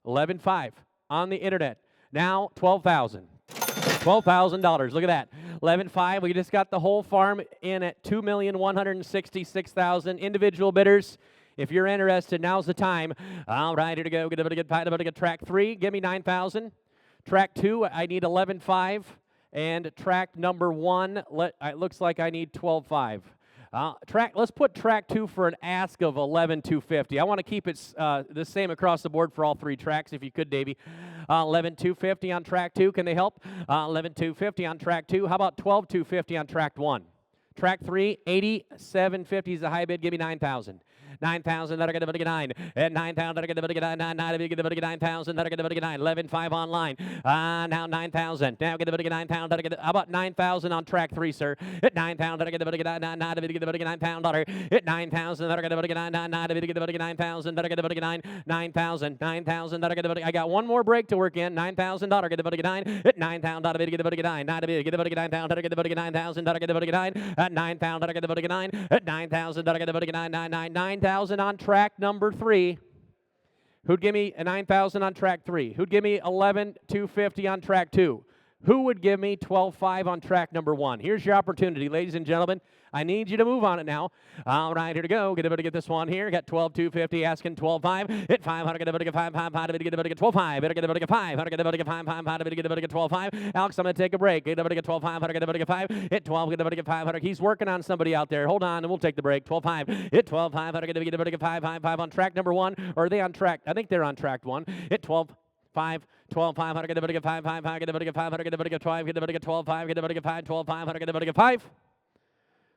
11.5 on the internet. Now 12,000. $12,000. Look at that. 11.5. We just got the whole farm in at 2,166,000 individual bidders. If you're interested, now's the time. All right, here to go. Get about to get track 3. Give me 9,000. Track 2, I need 11.5. And track number 1, it looks like I need 12.5. Let's put track 2 for an ask of 11,250. I want to keep it the same across the board for all 3 tracks, if you could, Davey. 11,250 on track 2. Can they help? 11,250 on track 2. How about 12,250 on track 1? Track 3, 8750 is the high bid. Give me 9,000. 9,000. That are going to get 9. And 9,000. That are going to get 9. 9,000. That are going to get 9. 11.5 online. Now 9,000. Now get 9,000. How about 9,000 on track 3, sir? At 9,000. That are going to get 9. 9,000. At 9,000. That are going to get 9. 9,000. That are going to get 9. 9,000. 9,000. That are going to I got one more break to work in. 9,000. That are going to get 9. At 9,000. That are going to get 9. 9,000. That are going to get 9,000. That are going to get 9,000. That are going to get 9. At 9,000. That are going to get 9. At 9,000. That are going to get 9. 9,000 on track number 3. Who'd give me a 9,000 on track 3? Who'd give me 11,250 on track 2? Who would give me 12.5 on track number 1? Here's your opportunity, ladies and gentlemen. I need you to move on it now. All right, here to go. Get able to get this one here. Got 12,250 asking 12.5. Hit 500. Get able to get 5. 5. Get able to get 12.5. Better get able to get 5. Get able to get 5. 5. Get able to get 12.5. Alex, I'm going to take a break. Get able to get 12.5. Get able to get 5. Hit 12. Get able to get 500. He's working on somebody out there. Hold on, and we'll take the break. 12.5. Hit 12.5. Get able to get 5. 5 on track number 1. Or are they on track? I think they're on track 1. Hit 12. 5, 12, 500, get able to get 5, 5, get able to get 500, get able to get 12, get able to get 12, 5, get able to get 5, 12, 500, get able to get 5.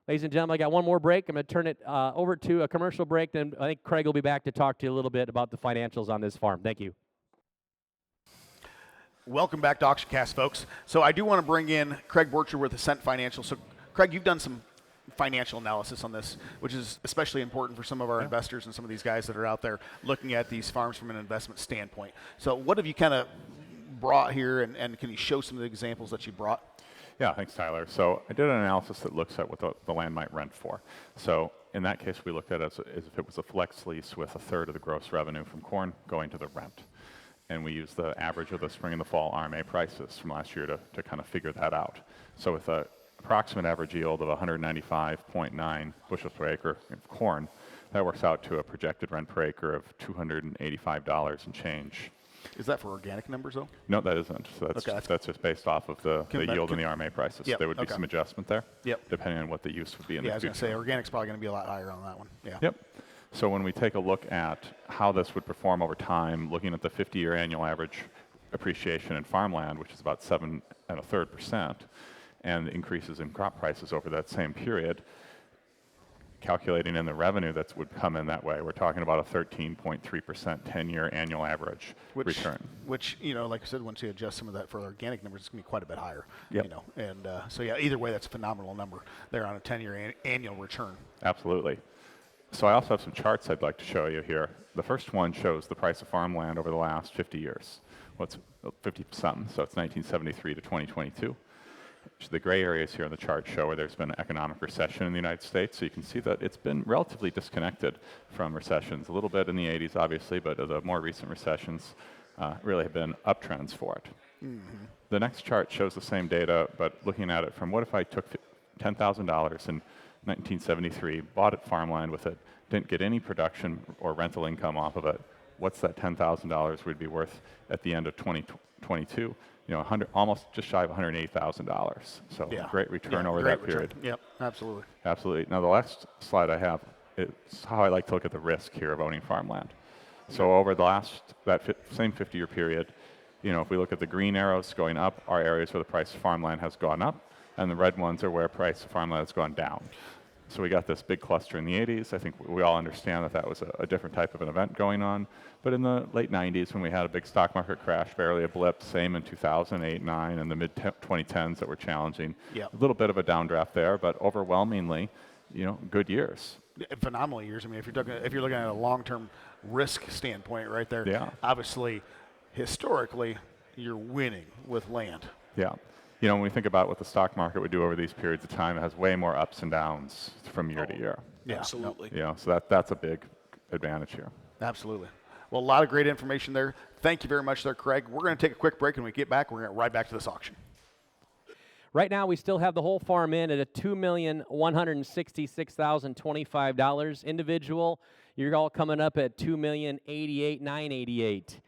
Ladies and gentlemen, I got one more break. I'm going to turn it over to a commercial break. Then I think Craig will be back to talk to you a little bit about the financials on this farm. Thank you. Welcome back to AuctionCast, folks. So I do want to bring in Craig Borcher with Ascent Financial. So, Craig, you've done some financial analysis on this, which is especially important for some of our investors and some of these guys that are out there looking at these farms from an investment standpoint. So what have you kind of brought here, and can you show some of the examples that you brought? Yeah, thanks, Tyler. So I did an analysis that looks at what the land might rent for. So in that case, we looked at it as if it was a flex lease with a third of the gross revenue from corn going to the rent. And we used the average of the spring and the fall RMA prices from last year to kind of figure that out. So with a approximate average yield of 195.9 bushels per acre of corn, that works out to a projected rent per acre of $285 and change. Is that for organic numbers, though? No, that isn't. So that's just based off of the yield and the RMA prices. Yep, there would be some adjustment there, depending on what the use would be in the future. Yeah, I was going to say, organic's probably going to be a lot higher on that one. Yeah. Yep. So when we take a look at how this would perform over time, looking at the 50-year annual average appreciation in farmland, which is about 7.33%, and the increases in crop prices over that same period, calculating in the revenue that would come in that way, we're talking about a 13.3% 10-year annual average return. Which, you know, like I said, once you adjust some of that for organic numbers, it's going to be quite a bit higher. Yep. You know, and so yeah, either way, that's a phenomenal number there on a 10-year annual return. Absolutely. So I also have some charts I'd like to show you here. The first one shows the price of farmland over the last 50 years. Well, it's 50-something, so it's 1973 to 2022. The gray areas here on the chart show where there's been an economic recession in the United States. So you can see that it's been relatively disconnected from recessions. A little bit in the 80s, obviously, but the more recent recessions really have been uptrends for it. Mm-hmm. The next chart shows the same data, but looking at it from what if I took $10,000 in 1973, bought it farmland with it, didn't get any production or rental income off of it. What's that $10,000 would be worth at the end of 2022? You know, almost just shy of $180,000. So great return over that period. Yep, absolutely. Absolutely. Now the last slide I have is how I like to look at the risk here of owning farmland. So over the same 50-year period, you know, if we look at the green arrows going up, are areas where the price of farmland has gone up, and the red ones are where price of farmland has gone down. So we got this big cluster in the 80s. I think we all understand that that was a different type of an event going on. But in the late 90s, when we had a big stock market crash, barely a blip, same in 2008, 9, and the mid-2010s that were challenging. Yep. A little bit of a downdraft there, but overwhelmingly, you know, good years. Phenomenal years. I mean, if you're looking at a long-term risk standpoint right there, obviously, historically, you're winning with land. Yeah. You know, when we think about what the stock market would do over these periods of time, it has way more ups and downs from year to year. Yeah, absolutely. You know, so that's a big advantage here. Absolutely. Well, a lot of great information there. Thank you very much there, Craig. We're going to take a quick break, and when we get back, we're going to right back to this auction. Right now, we still have the whole farm in at a $2,166,025. Individual, you're all coming up at $2,088,988.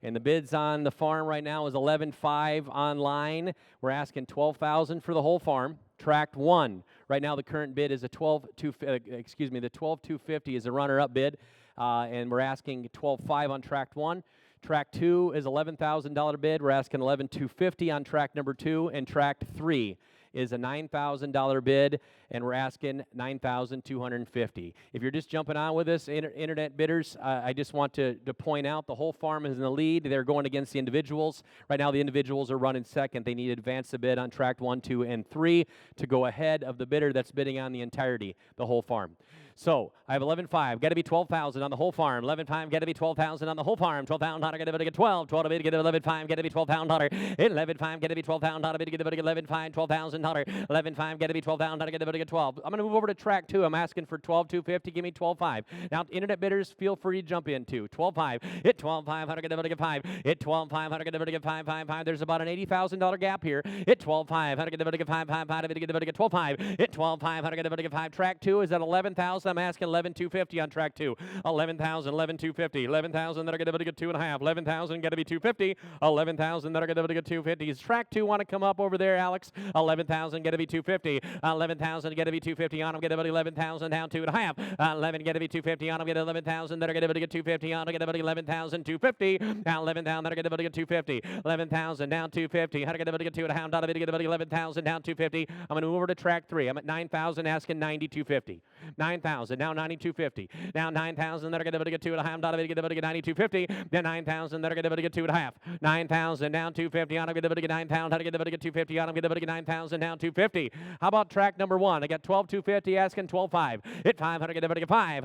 And the bids on the farm right now is $11,500 online. We're asking $12,000 for the whole farm. Tract 1. Right now, the current bid is a $12,250 is a runner-up bid, and we're asking $12,500 on Tract 1. Tract 2 is $11,000 bid. We're asking $11,250 on tract number 2, and Tract 3 is a $9,000 bid, and we're asking $9,250. If you're just jumping on with us, internet bidders, I just want to point out the whole farm is in the lead. They're going against the individuals. Right now, the individuals are running second. They need to advance the bid on tract 1, 2, and 3 to go ahead of the bidder that's bidding on the entirety, the whole farm. So I have 11.5, got to be 12,000 on the whole farm. 11.5, got to be 12,000 on the whole farm. 12,000, got to get 12. 12 to get 11.5, got to be 12,000. 11.5, got to be 12,000, got to get 11.5, 12,000. 11.5, got to be 12,000, got to get 12. I'm going to move over to track 2. I'm asking for 12,250. Give me 12.5. Now, internet bidders, feel free to jump in too. 12.5. Hit 12.5. How to get 5. Hit 12.5. How to get 5, 5, 5. There's about an $80,000 gap here. Hit 12.5. How to get 5, 5, 5. How to get 12.5. Hit 12.5. How to get 5. Track 2 is at 11,000. I'm asking 11,250 on track 2. 11,000, 11,250. 11,000 that are going to get 2.5. 11,000 got to be 250. 11,000 that are going to get 250. Is track 2 want to come up over there, Alex? 11,000 got to be 250. 11,000 got to be 250 on them. Get about 11,000 down 2.5. 11 got to be 250 on them. Get 11,000 that are going to get 250 on them. Get about 11,250. Now 11,000 that are going to get 250. 11,000 down 250. How to get 2.5 down to get about 11,000 down 250. I'm going to move over to track 3. I'm at 9,000 asking 9,250. 9,000 now 9,250. Now 9,000 that are going to get 2.5 down to get 9,250. Then 9,000 that are going to get 2.5. 9,000 down 250 on them. Get 9,000. How to get 250 on them. Get 9,000 down 250. How about track number 1? I got 12,250 asking 12.5. Hit 500 get 500 get 5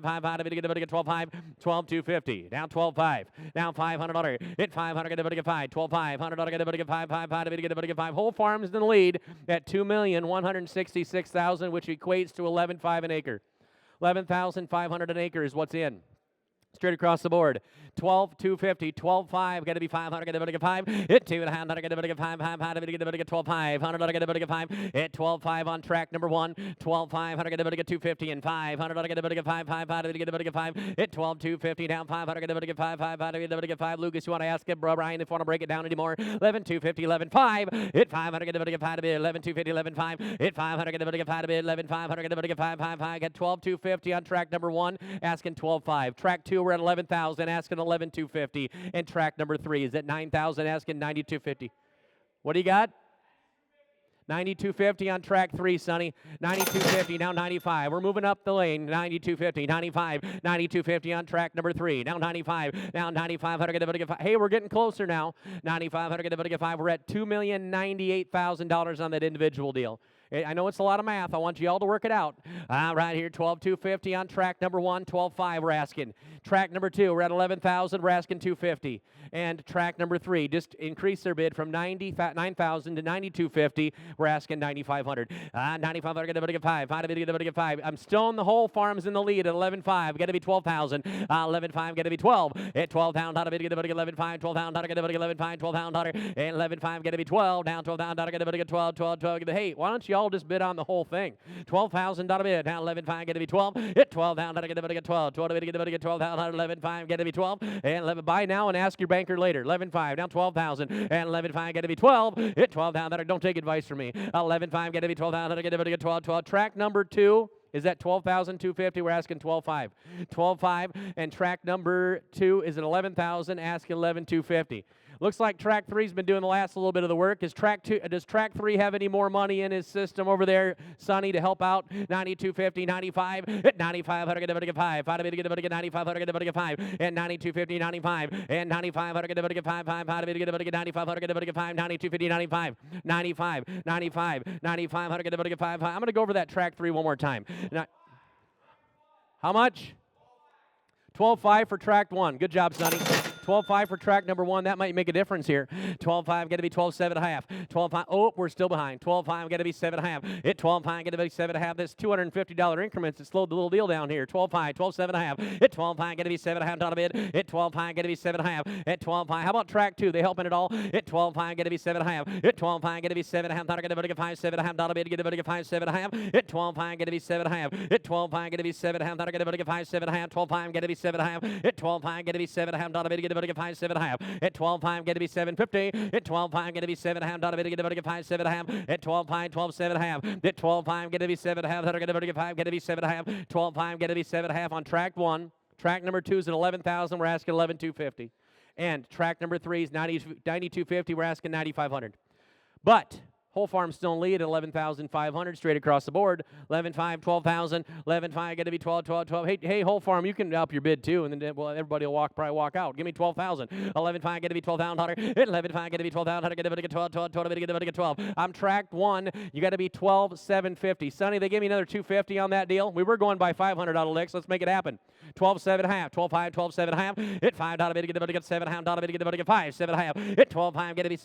5 5 get 12.5. 12,250 down 12.5. Now $500 hit 500 get 5 12,500 get 5 5 5 get 5. Whole farms in the lead at $2,166,000, which equates to 11.5 an acre. 11,500 an acre is what's in. Straight across the board. 12,250, 12,500, got to be 500, get to 5. Hit 2.5, get to 5, 500, get to 12,500, get to 5. Hit 12,500 on track number 1. 12,500, get to 250 and 500, get to 5, 500, get to 5. Hit 12,250 down 500, get to 5, 500, get to 5. Lucas, you want to ask it, Brian, if you want to break it down anymore? 11,250, 11,500. Hit 500, get to 5 to bid. 11,250, 11,500. Hit 500, get to 5 to bid. 11,500, get to 5, 5, 5. Got 12,250 on track number 1, asking 12,500. Track 2, we're at 11,000, asking 11,250, and track number 3 is at 9,000, asking 9,250. What do you got? 92.50 on track 3, Sonny. 92.50, now 95. We're moving up the lane. 92.50, 95, 92.50 on track number 3. Now 95, now 95. Hey, we're getting closer now. 95, 5. We're at $2,098,000 on that individual deal. I know it's a lot of math. I want you all to work it out. Right here, 12,250 on track number 1, 12,500 we're asking. Track number 2, we're at 11,000, we're asking 250. And track number 3, just increase their bid from 9,000 to 9,250. We're asking 9,500. 9,500, get a 5. 5. I'm still in the whole farm's in the lead at 11,500. Got to be 12,000. 11,500, got to be 12. At 12,000, got to be 11,500. 12,000, got to be 11,500. 12,000, and 11,500, got to be 12. Down 12,000, got to be 12. 12. Hey, why don't you all just bid on the whole thing? 12,000 bid. Now 11,500, got to be 12. At 12,000, got to be 12. 12 to get 12,000. 11,500, got to be 12. And 11. Buy now and ask your banker later. 11,500, down 12,000. And 11,500, got to be 12. At 12,000, don't take advice from me. 11,500, got to be 12,000. Got to be 12. Track number 2 is at 12,250. We're asking 12,500. 12,500, and track number 2 is at 11,000. Asking 11,250. Looks like track 3's been doing the last little bit of the work. Does track 3 have any more money in his system over there, Sonny, to help out? 9250, 95, at 9,500, get a 5. 5 to get 9,500, get a 5, and 9250, 95, and 9,500, get a 5, 5 to get 9,500, get a 5, 9250, 95, 95, 95, 9,500, get a 5. I'm going to go over that track 3 one more time. Now, how much? 12,500 for track 1. Good job, Sonny. 12,500 for track number 1. That might make a difference here. 12,500, got to be 12,750. 12,500. Oh, we're still behind. 12,500, got to be 7.5. At 12,500, got to be 7.5. That's $250 increments. It slowed the little deal down here. 12,500, 12,750. At 12,500, got to be 7.5 on a bid. At 12,500, got to be 7.5. At 12,500. How about track 2? They helping at all? At 12,500, got to be 7.5. At 12,500, got to be 7.5. Got to get 5, 7.5 bid. Get a 5, 7.5. At 12,500, got to be 7.5. At 12,500, got to be 7.5. Got to get 5, 7.5. 12,500, got to be 7.5. At 12,500, got to be 7.5. Bid. Get 5, 7.5. At 12,500, got to be 750. At 12,500, got to be 7.5. Bid. Get 5, 7.5. At 12,500, 12,750. At 12,500, got to be 7.5. Get 5, got to be 7.5. 12,500, got to be 7.5 on track 1. Track number 2 is at 11,000. We're asking 11,250. And track number 3 is 9250. We're asking 9,500. But whole farm still in lead at 11,500 straight across the board. 11,500, 12,000. 11,500, got to be 12, 12, 12. Hey, whole farm, you can up your bid too, and then everybody will probably walk out. Give me 12,000. 11,500, got to be 12,000. 11,500, got to be 12,000. Got to get 12, 12, 12. Got to get 12. I'm track 1. You got to be 12,750. Sonny, they gave me another 250 on that deal. We were going by 500 out of licks. Let's make it happen. 12,750. 12,500, 12,750. At $5 bid. Get 7.5 bid. Get 5, 7.5. At 12,500, got to be.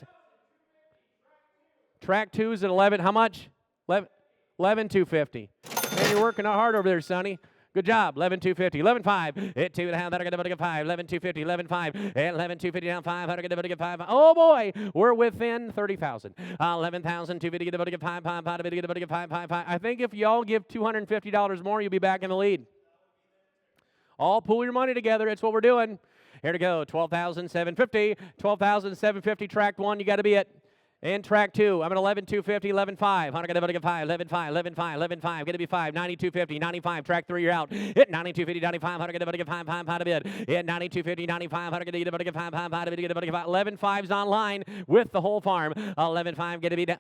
Track 2's at 11. How much? 11,250. Man, you're working hard over there, Sonny. Good job. 11,250. 11,500. At 2.5. That'll get 5. 11,250. 11,500. At 11,250 down 500. Get 5. Oh boy, we're within 30,000. 11,250. Get 5. 5. Get 5. 5. I think if y'all give $250 more, you'll be back in the lead. All pool your money together. It's what we're doing. Here to go. 12,750. 12,750. Track 1. You got to be at. And track 2, I'm at 11,250, 11,500. I'm going to get 5, 11,500, 11,500, 11,500. Going to be 5, 9250, 95. Track 3, you're out. At 9250, 9,500. Going to get 5, 5 to bid. At 9250, 9,500. Going to get 5, 5 to bid. Get 5. 11,500's online with the whole farm. 11,500 going to be down.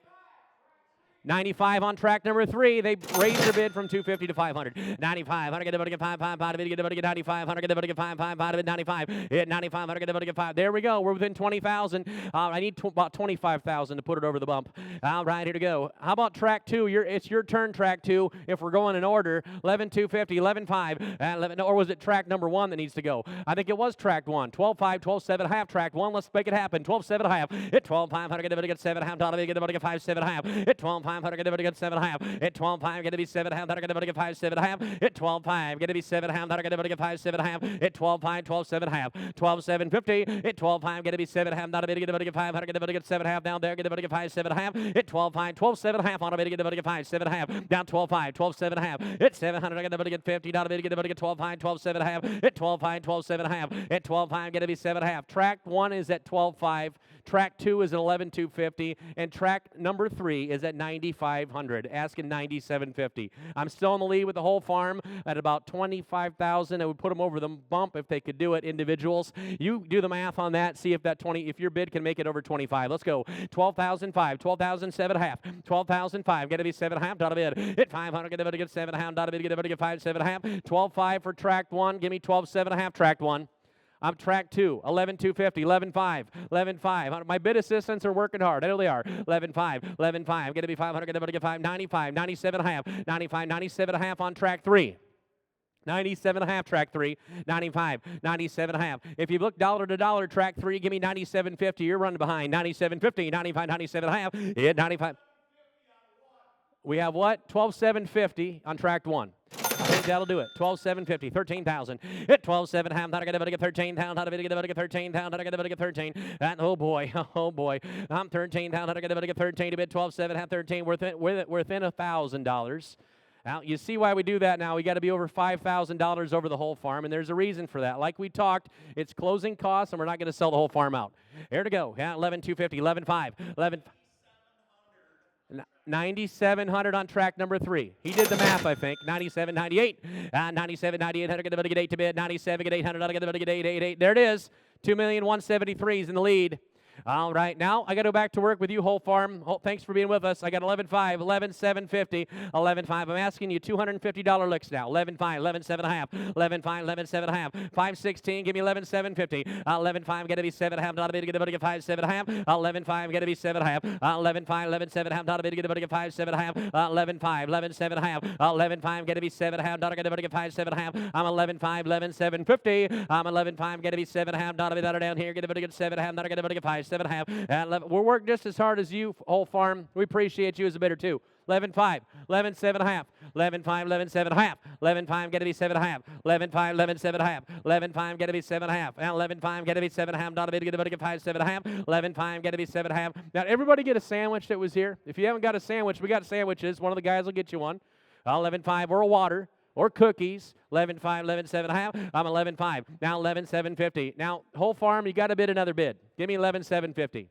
95 on track number 3. They raised their bid from 250 to 500. 95. Get 5, 5 to bid. Get 95. Get 5, 5 to bid. 95. At 95. Get 5. There we go. We're within 20,000. I need about 25,000 to put it over the bump. All right, here to go. How about track 2? It's your turn, track 2. If we're going in order, 11,250, 11,500. 11. Or was it track number 1 that needs to go? I think it was track 1. 12,500, 12,750. Track 1. Let's make it happen. 12,750. At 12,500. Get 7.5. Get 5, 7.5. At 12,500. Get 7.5. At 12,500. Get 7.5. Get 5, 7.5. At 12,500. Get 7.5. Get 5, 7.5. At 12,500. 12,750. 12,750. At 12,500. Get 7.5. Get 500. Get 7.5 down there. Get 5, 7.5. At 12,500. 12,750 on a bid. Get 5, 7.5 down 12,500. 12,750. At 700. Get 50. Down a bid. Get 12,500. 12,750. At 12,500. 12,750. At 12,500. Get 7.5. Track 1 is at 12,500. Track 2 is at 11,250. And track number 3 is at 9,500. Asking 9,750. I'm still in the lead with the whole farm at about 25,000. I would put them over the bump if they could do it, individuals. You do the math on that. See if if your bid can make it over 25. Let's go. 12,500. 12,750. 12,500. Got to be 7.5. Dot a bid. At 500. Get 7.5. Dot a bid. Get 5, 7.5. 12,500 for track 1. Give me 12,750. Track 1. I'm track 2, 11,250, 11,500, 11,500. My bid assistants are working hard. There they are. 11,500, 11,500. Going to be 500. Going to get 5, 95, 97.5, 95, 97.5 on track 3. 97.5 track 3, 95, 97.5. If you look dollar to dollar, track 3, give me 97.50. You're running behind. 97.50, 95, 97.5. Yeah, 95. We have what? 12,750 on track 1. I think that'll do it. 12,750, 13,000. Hit 12,750. Not gonna get 13,000. Not gonna get 13,000. Not gonna get 13. And oh boy, I'm 13,000. Not gonna get 13 to bid 12,750, 13. Within $1,000. Now, you see why we do that now. We got to be over $5,000 over the whole farm, and there's a reason for that. Like we talked, it's closing costs, and we're not going to sell the whole farm out. Here to go. Yeah, 11,250, 11,500, 9,700 on track number 3. He did the math, I think. 97, 98. 97, 98, 100, get 8 to bid. 97, get 800, get 8, 8, 8. There it is. 2,173 is in the lead. All right, now I got to go back to work with you, whole farm. Thanks for being with us. I got 11,500, 11,750, 11,500. I'm asking you $250 licks now. 11,500, 11,750, 11,500, 11,750, 516. Give me 11,750. 11,500, got to be 7.5. Not a bid to get 5, 7.5. 11,500, got to be 7.5. 11,500, 11,750. Not a bid to get 5, 7.5. 11,500, 11,750. 11,500, got to be 7.5. Not a bid to get 5, 7.5. I'm 11,500, 11,750. I'm 11,500, got to be 7.5. Not a bid down here. Get a bit to get 7.5. Not a bid to get 5. 7.5 and 11. We're working just as hard as you, whole farm. We appreciate you as a bidder too. 11.5, 11.7.5, 11.5, 11.7.5, 11.5, get to be 7.5, 11.5, 11.7.5, 11.5, get to be 7.5, and 11.5, get to be 7.5, not a bid to get 5, 7.5, 11.5, get to be 7.5. Now, everybody get a sandwich that was here. If you haven't got a sandwich, we got sandwiches. One of the guys will get you one. 11.5 or a water. Or cookies, 11.5, 11.7.5. I'm 11.5. Now 11.750. Now, whole farm, you got to bid another bid. Give me 11.750.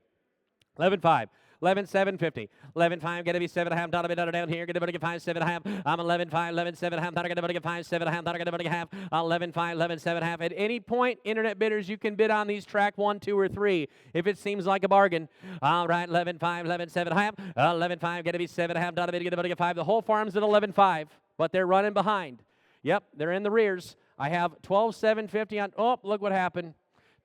11.5. 11,750. 11,500, got to be 7.5. Not a bit down here. Get to get 5, 7.5. I'm 11,500, 11,750. Not going to get 5, 7.5. Not going to get half. 11,500, 11,750. At any point, internet bidders, you can bid on these track 1, 2, or 3 if it seems like a bargain. All right, 11,500, 11,750. 11,500, got to be 7.5. Not a bit to get 5. The whole farm's at 11,500, but they're running behind. Yep, they're in the rears. I have 12,750 on. Oh, look what happened.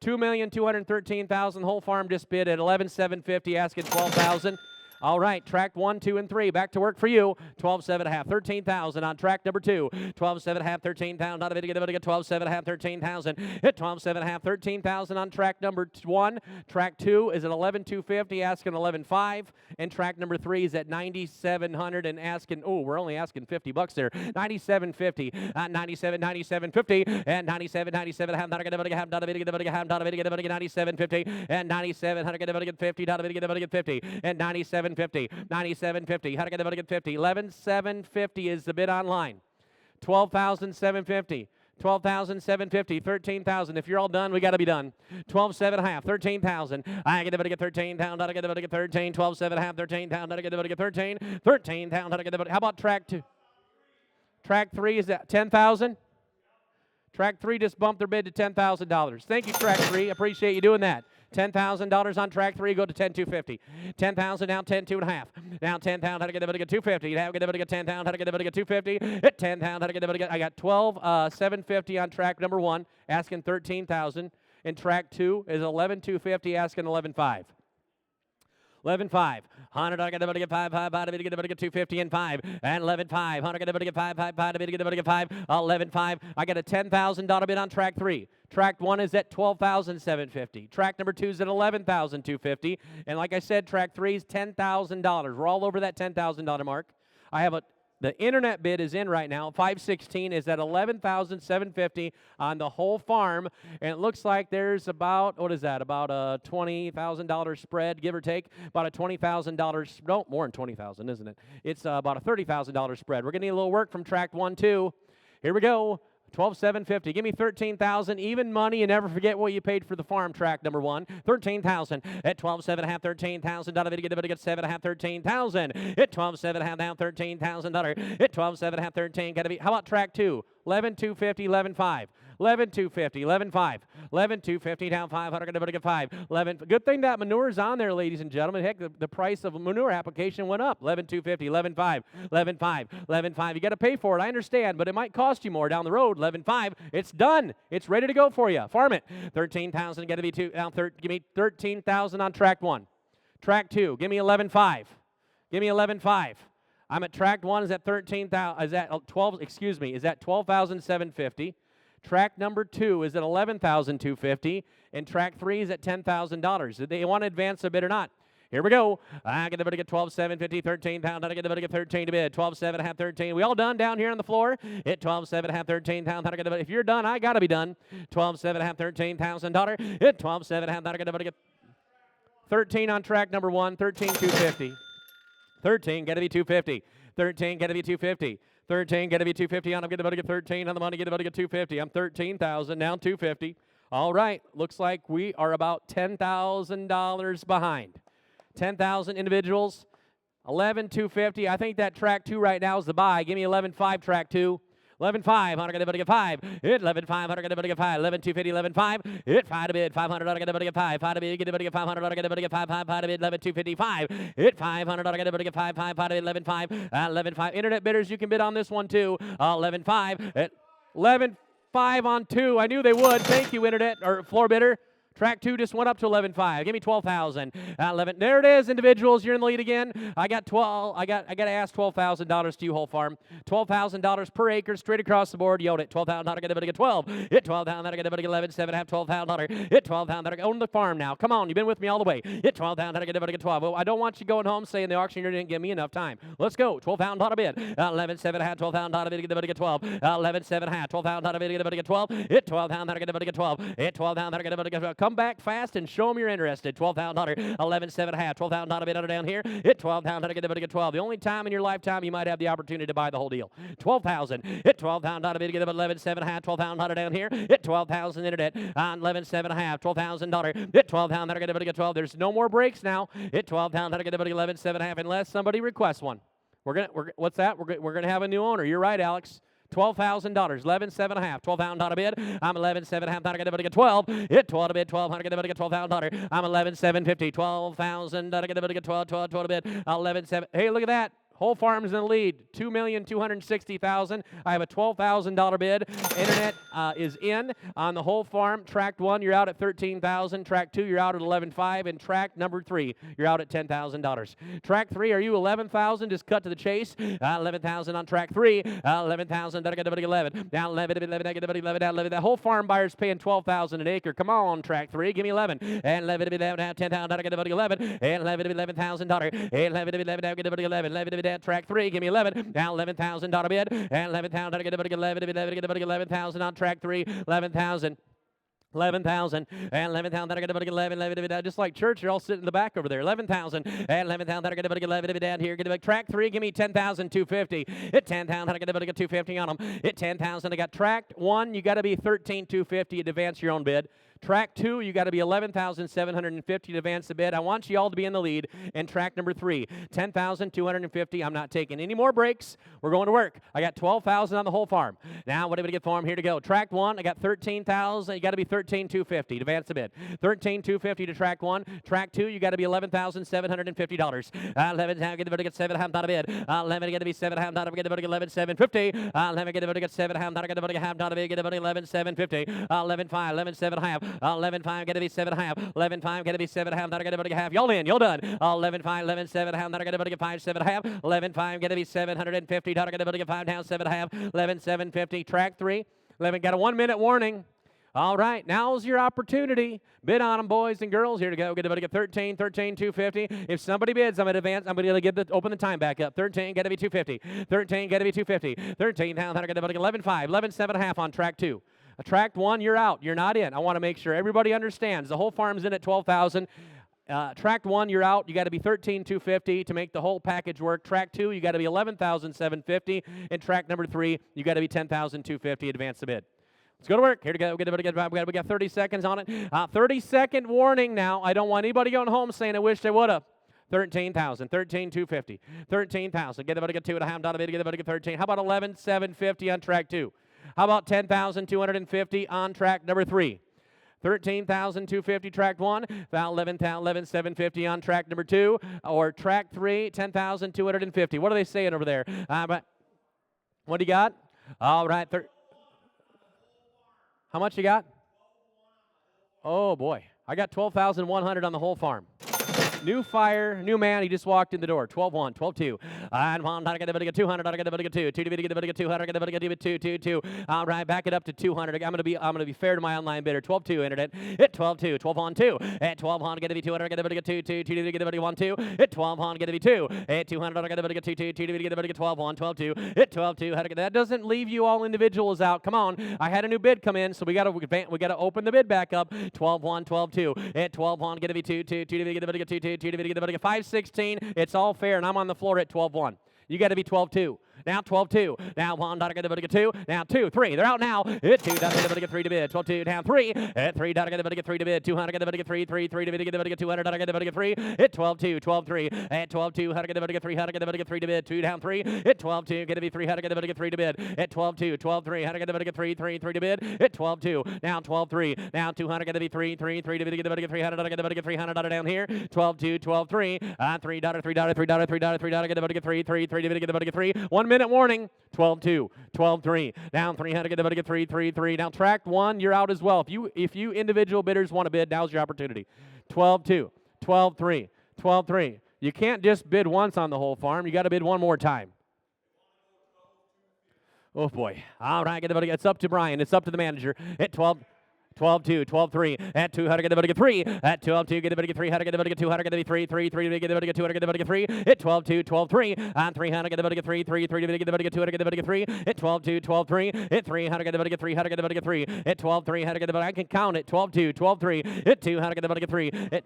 2,213,000. Whole farm just bid at 11,750, asking 12,000. All right, track 1, 2, and 3. Back to work for you. 12,750, 13,000 on track number 2. 12,750, 13,000. Not a bit to get 12,750, 13,000. Hit 12,750, 13,000 on track number 1. Track 2 is at 11,250, asking 11,500. And track number 3 is at 9,700 and asking, oh, we're only asking $50 there. 9,750, 97.50, and 97. Not a bit to get not a bit to get 97.50, and 9,700 get 50. Not a bit to get 50, and 97.50. 97.50. How to get 50? 11,750 is the bid online. 12,750. 12,750, 13,000. If you're all done, we got to be done. 12,750, 13,000. I get to get 13,000. I get to get 13. 12,750, 13,000. I get to get 13. 13,000. I get to. How about track 2? Track 3 is at 10,000. Track 3 just bumped their bid to $10,000. Thank you, Track 3. Appreciate you doing that. $10,000 on track 3, go to 10,250. 10,000 now, 10,250. Now 10,000, how to get to get 250. Now get to get 10,000, how to get to get 250. Hit 10,000, how to get to get. I got 12,750 on track number 1, asking 13,000. And track 2 is 11,250, asking 11,500. 11,500. 100, I got to get 5, 5, to get 250 and 5. And 11,500. 100, got to get 5, 5, to get 5. 11,500. I got a $10,000 bid on track 3. Track 1 is at 12,750. Track number 2 is at 11,250. And like I said, track 3 is $10,000. We're all over that $10,000 mark. I have the internet bid is in right now. 516 is at 11,750 on the whole farm. And it looks like there's about, what is that, about a $20,000 spread, give or take. About a $20,000, no, more than 20,000, isn't it? It's about a $30,000 spread. We're going to need a little work from track 1, 2. Here we go. 12,750. Give me 13,000. Even money. You never forget what you paid for the farm track number 1. 13,000 at 12,750. 13,000. Not a bit to get 7.5. 13,000 at 12,750. Now $13,000 at 12,750. 13. Got to be. How about track 2? 11,250. 11,500. 11,250, 11,500, 11,250 down 500. Get everybody get 5. 11. Good thing that manure's on there, ladies and gentlemen. Heck, the price of a manure application went up. 11,250, 11,500, 11,500, 11,500. You got to pay for it. I understand, but it might cost you more down the road. 11,500. It's done. It's ready to go for you. Farm it. 13,000. Got to be two. Now, give me 13,000 on track 1. Track 2. Give me 11,500. Give me 11,500. I'm at track 1 is at 13,000. Is at 12? Excuse me. Is at 12,750. Track number 2 is at 11,250, and track 3 is at $10,000. Did they want to advance a bid or not? Here we go. I get the bid to get 12,750, 13,000. I get the bid to get 13 to bid. 12,750, 13. We all done down here on the floor? Hit 12,750, 13,000. I get the bid. If you're done, I got to be done. 12,750, $13,000. Hit 12,750. I get the bid to get 13 on track number 1. 13,250. 13, got to be 250. 13, got to be 250. 13, got to be 250 on. I'm getting about to get 13 on the money. Get about to get 250. I'm 13,000 now 250. All right, looks like we are about $10,000 behind. 10,000 individuals. 11,250. I think that track 2 right now is the buy. Give me 11,500 track 2. 11,500. I got to get 5. Hit 11,500. I got to get 5. 11,250. 11,500. Hit 5 to bid. 500. I got to get 5. 5 to bid. Get to get 500. I got to get 5. 5 to bid. 11,255. Hit 500. I got to get 5. 5 to bid. 11,500. 11,500. Internet bidders, you can bid on this one too. 11,500. 11,500 on 2. I knew they would. Thank you, internet or floor bidder. Track 2 just went up to 11,500. Give me 12,000. 11. There it is, individuals. You're in the lead again. I got 12. I got to ask $12,000 to you, whole farm. $12,000 per acre, straight across the board. You own it. 12,000. I got to get 12. Hit 12,000. I got to get 11. 7 half. $12,000. Hit 12,000. I own the farm now. Come on, you've been with me all the way. Hit 12,000. I got to get 12. Well, I don't want you going home saying the auctioneer didn't give me enough time. Let's go. 12,000 bid. 11. 7 half. 12,000 bid. Get 12. 11. 7 half. 12,000 bid. Get 12. Hit 12,000. I got to get 12. Hit 12,000. I got to get 12. Come back fast and show them you're interested. 12,000, 11, 7 half, 12,000 bid under down here. Hit 12,000, get 12. The only time in your lifetime you might have the opportunity to buy the whole deal. 12,000, hit 12,000 bid, get 11, 7 half, 12,000 down here. Hit 12,000 internet on 11, 7 half, $12,000. Hit 12,000, get 12. There's no more breaks now. Hit 12,000, get 11, 7 half, unless somebody requests one. What's that? We're gonna have a new owner. You're right, Alex. $12,000, 11,750, $12,000 bid. I'm 11,750. I got to get 12. Hit 12 to bid, 1,200. I got to get $12,000. I'm 11,750, 12,000. I got to get 12 to bid. 11,700. Hey, look at that. Whole farm's in the lead, $2,260,000. I have a $12,000 bid. Internet is in on the whole farm. Track 1, you're out at $13,000. Track 2, you're out at $11,500. And track number 3, you're out at $10,000. Track 3, are you 11,000? Just cut to the chase. 11,000 on track 3. 11,000. I got to get 11. Now 11. I get 11. Down 11. The whole farm buyer's paying $12,000 an acre. Come on, track 3. Give me 11. And 11. Now 10,000. I got to get 11. And 11. $11,000. 11. I get 11. 11. Track 3, give me 11. Now $11,000 bid. And 11,000. I get 11,000 on track 3. 11,000. 11,000 and 11,000. I got to get 11. Just like church, you're all sitting in the back over there. 11,000 and 11,000. I got to get 11 down here. Get a track 3. Give me 10,250. Hit 10,000. I got to get 250 on them. Hit 10,000. I got track 1. You got to be 13,250 to advance your own bid. Track 2, you got to be 11,750 to advance the bid. I want you all to be in the lead. And track number 3, 10,250. I'm not taking any more breaks. We're going to work. I got 12,000 on the whole farm. Now, what are we going to get for them? Here to go. Track 1, I got 13,000. You got to be 13,250 to advance the bid. 13,250 to track 1. Track 2, you got to be $11,750. 11, I get to get 7 half, not a bid. 11, get to be 7 half, not a bid. Get to 11,750. 11, get to get 7 half, not a get to half, not a bid. Get to 11,750. 11,5, 11,7 half. 11,5, got to be 7 half. 11,5, got to be 7 half. Not a get to half. Y'all in, y'all done. 11,5, 11,7 half. Not a get to 5, 7 half. 11,5, got to be 750. Not a get to 5 down, 7 half. 11,750. Track 3. 11, got a 1-minute warning. All right, now's your opportunity. Bid on them, boys and girls. Here to go. Get to get 13, 250. If somebody bids, I'm going to advance. I'm going to open the time back up. 13, got to be 250. 13, got to be 250. 13, now I got to get 11,5, 11,7 half on track 2. Track 1, you're out. You're not in. I want to make sure everybody understands. The whole farm's in at 12,000. Track 1, you're out. You got to be 13,250 to make the whole package work. Track 2, you got to be 11,750. And track number 3, you got to be 10,250. Advance the bid. Let's go to work. Here to go. We got 30 seconds on it. 30-second warning now. I don't want anybody going home saying I wish they would have. 13,000, 13,250, 13,000. Get about to get 2.5. Get about to get 13. How about 11,750 on track 2? How about 10,250 on track number 3? 13,250 track 1, about 11,750 on track number 2, or track 3, 10,250. What are they saying over there? What do you got? All right. How much you got? Oh, boy. I got 12,100 on the whole farm. New fire, new man. He just walked in the door. 12-1, 12-2. And 1, I got to 200. I got to 2. 2 to get 200. I got to 2. All right, back it up to 200. I'm going to be fair to my online bidder. 12-2 entered it. At 12-2, 12-on-2. At 12-on, get to be 200. I got to 2. 2 to get 1-2. At 12-on, get to be 2. At 200, I got to 2. 2 to get 12-on, 12-2. At 12-2, how to get that? Doesn't leave you all individuals out. Come on, I had a new bid come in, so we got to open the bid back up. 12-1, 12-2. At 12-on, get to be 2. 2 to get 2. 2 to get 516. It's all fair, and I'm on the floor at 12-1. You got to be 12-2. Now 12-2. Now 1, get 2. Now 2, 3. They're out now. At 2, get 3 to bid. 12-2. Down 3. At 3, get 3 to bid. 200, get 3. 3 to bid. Get 200, get 3. At 12-2. 12-3. At 12-2, how to get 3. How to get 3 to bid. 2 down 3. At 12-2, get to be 3. How to get 3 to bid. At 12-2. 12-3. How to get 3. 3 to bid. At 12-2. Now 12-3. Now 200, get to be 3. 3 to bid. Get 300, get 300 down here. 12-2. 12-3. 3 $3 $3 $3 $3 $3 get 3. 3 to bid. Get 3. 1 minute warning. 12-2, 12-3, down 300, get 3, 3, 3. Now track 1, you're out as well. If you individual bidders want to bid, now's your opportunity. 12-2, 12-3, 12-3. You can't just bid once on the whole farm. You got to bid one more time. Oh boy! All right, it's up to Brian. It's up to the manager. At 12-2, 12-3, at 2, how to get 3, at 12-2, get 3, how to get 2, how to get 3, 3, 3, get 2, how to get 3, at 12-2, 12-3, on 3, how to get 3, 3, 3, get 2, how to get 3, at 12-2, 12-3, at 3, how to get 3, how to get 3, at 12-3, how to get, I can count it, 12-2, 12-3, at 2, how to get 3, at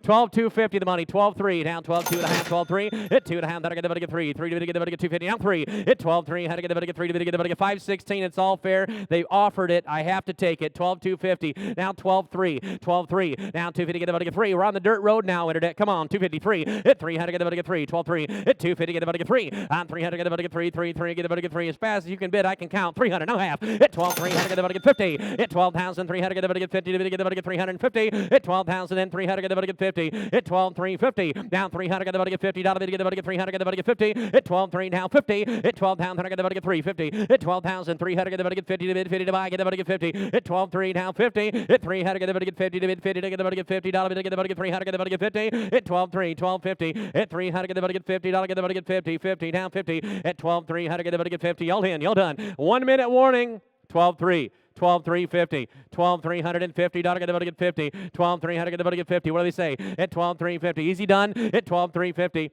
12,250 the money. 12-3 down. 12-2 and a half. 12-3 at 2 and a half. How to get 3. 3 to get 250 down. 3 at 12-3. How to get 3 to get 516. It's all fair. They offered it. I have to take it. 12,250 now. 12-3. 12-3 now. 250 get 3. We're on the dirt road now. Internet. Come on. 253 at 3. How to get 3. 12-3 at 250 get 3 on 300 get 3. 3 get 3 as fast as you can bid. I can count 300 no half at 12-3. How to get 50 at 12,000. How to get 50 to get 350 at 12,000 and 3 how to get 50 at 12,350 down 300 get 50 dollars to get 300 get 50 at 12,3 now 50 at 12,000 get 350 at 12,300 get 50 to bid 50 to buy get 50 at 12,3 now 50 at 3 how to get 50 to bid 50 to get 50 dollars to get 3 how to get 50 at 12,3 1250 at 3 how to get 50 dollars get 50 50 down 50 at 12,3 how to get 50 y'all in y'all done 1 minute warning 12,3 12,350, 12,350, get 50, 12,300 get 50. What do they say? At 12,350, easy done. At 12,350.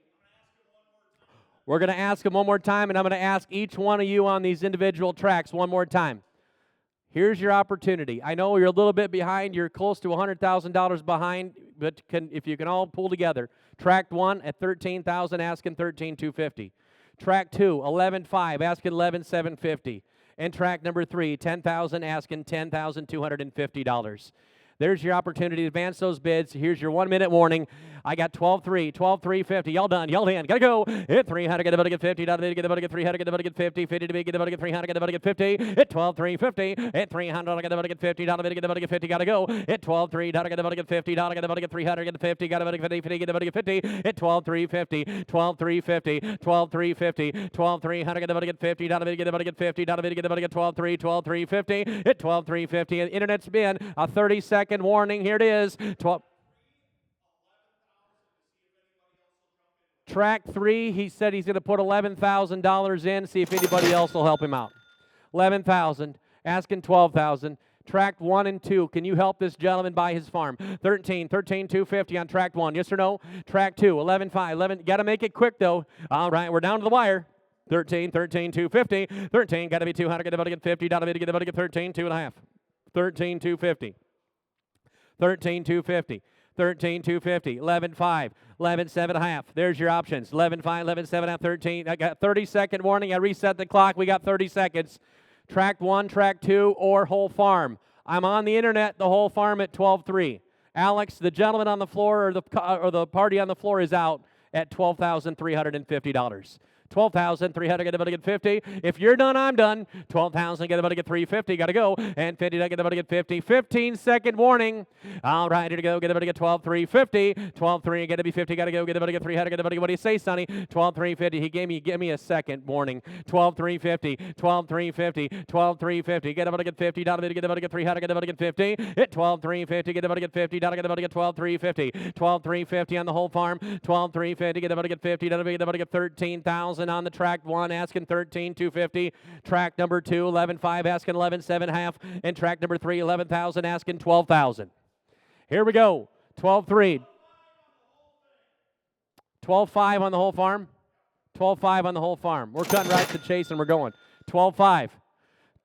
We're going to ask them one more time, and I'm going to ask each one of you on these individual tracks one more time. Here's your opportunity. I know you're a little bit behind. You're close to $100,000 behind, but if you can all pull together. Track 1 at 13,000, asking 13,250. Track 2, 11,500, asking 11,750. And track number 3, 10,000, asking $10,250. There's your opportunity to advance those bids. Here's your 1 minute warning. I got 12-3, 12-350. Y'all done. Y'all in. Gotta go. At 3, how to get 50. Get 3, how to get 50. 50 to be get 3, how to get 50. At 12-350. At 300, get 50. Get 50. Gotta go. At 12-3, how to get 50. Get 3, how to get 50. Got 50. Get 50. At 12-350. 12-350. 12-350. 12-3, how to get 50. Get 50. Get 12-3. 12-350. At 12-350. Internet's been a 30-second warning. Here it is. 12. Track 3, he said he's going to put $11,000 in, see if anybody else will help him out. 11,000, asking 12,000. Track 1 and 2, can you help this gentleman buy his farm? 13,250 on track 1, yes or no? Track 2, 11,500, got to make it quick though. All right, we're down to the wire. 13,250. 13, got to be 200, get 50, got to get 13, 2.5. 13,250. 13,250. 13,250, 11,500, 11,7.5. There's your options. 11,500, 11,7.5, 13. I got 30-second warning. I reset the clock. We got 30 seconds. Track 1, track 2, or whole farm. I'm on the internet, the whole farm at 12,300. Alex, the gentleman on the floor or the party on the floor is out at $12,350. 12,300, get everybody get 50. If you're done, I'm done. 12,000, get everybody get 350, got to go. And 50, get everybody get 50. 15-second warning. All right, here to go, get everybody get 12,350. 12,3, get to be 50, got to go. Get everybody get 300, get everybody. What do you say, Sonny? 12,350. He give me a second warning. 12,350. 12,350. 12,350. Get everybody get 50. Down to get everybody get 300, get everybody get 50. Hit 12,350. Get everybody get 50. Down to get everybody get 12,350. 12,350 on the whole farm. 12,350. Get everybody get 50. Down to get everybody get 13,000 on the track one, asking 13,250. Track number 2, 11,5, asking 11,7.5. And track number 3, 11,000, asking 12,000. Here we go. 12,3. 12.5 on the whole farm. 12.5 on the whole farm. We're cutting right to the chase and we're going. 12.5.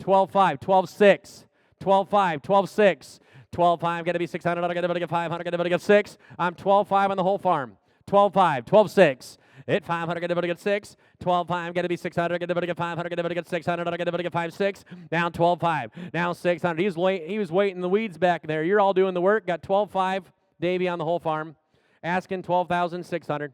12.5. 12.6. 12.5. 12.6. 12.5. Got to be 600. I got to get 500. Got to get 6. I'm 12.5 on the whole farm. 12.5. 12.6. Hit 500, get everybody get 6. 12.5, get to be 600, get everybody get 500, get everybody get 600, get everybody get 5.6. Down 12.5, now 600. He was waiting in the weeds back there. You're all doing the work. Got 12.5, Davey on the whole farm. Asking 12,600.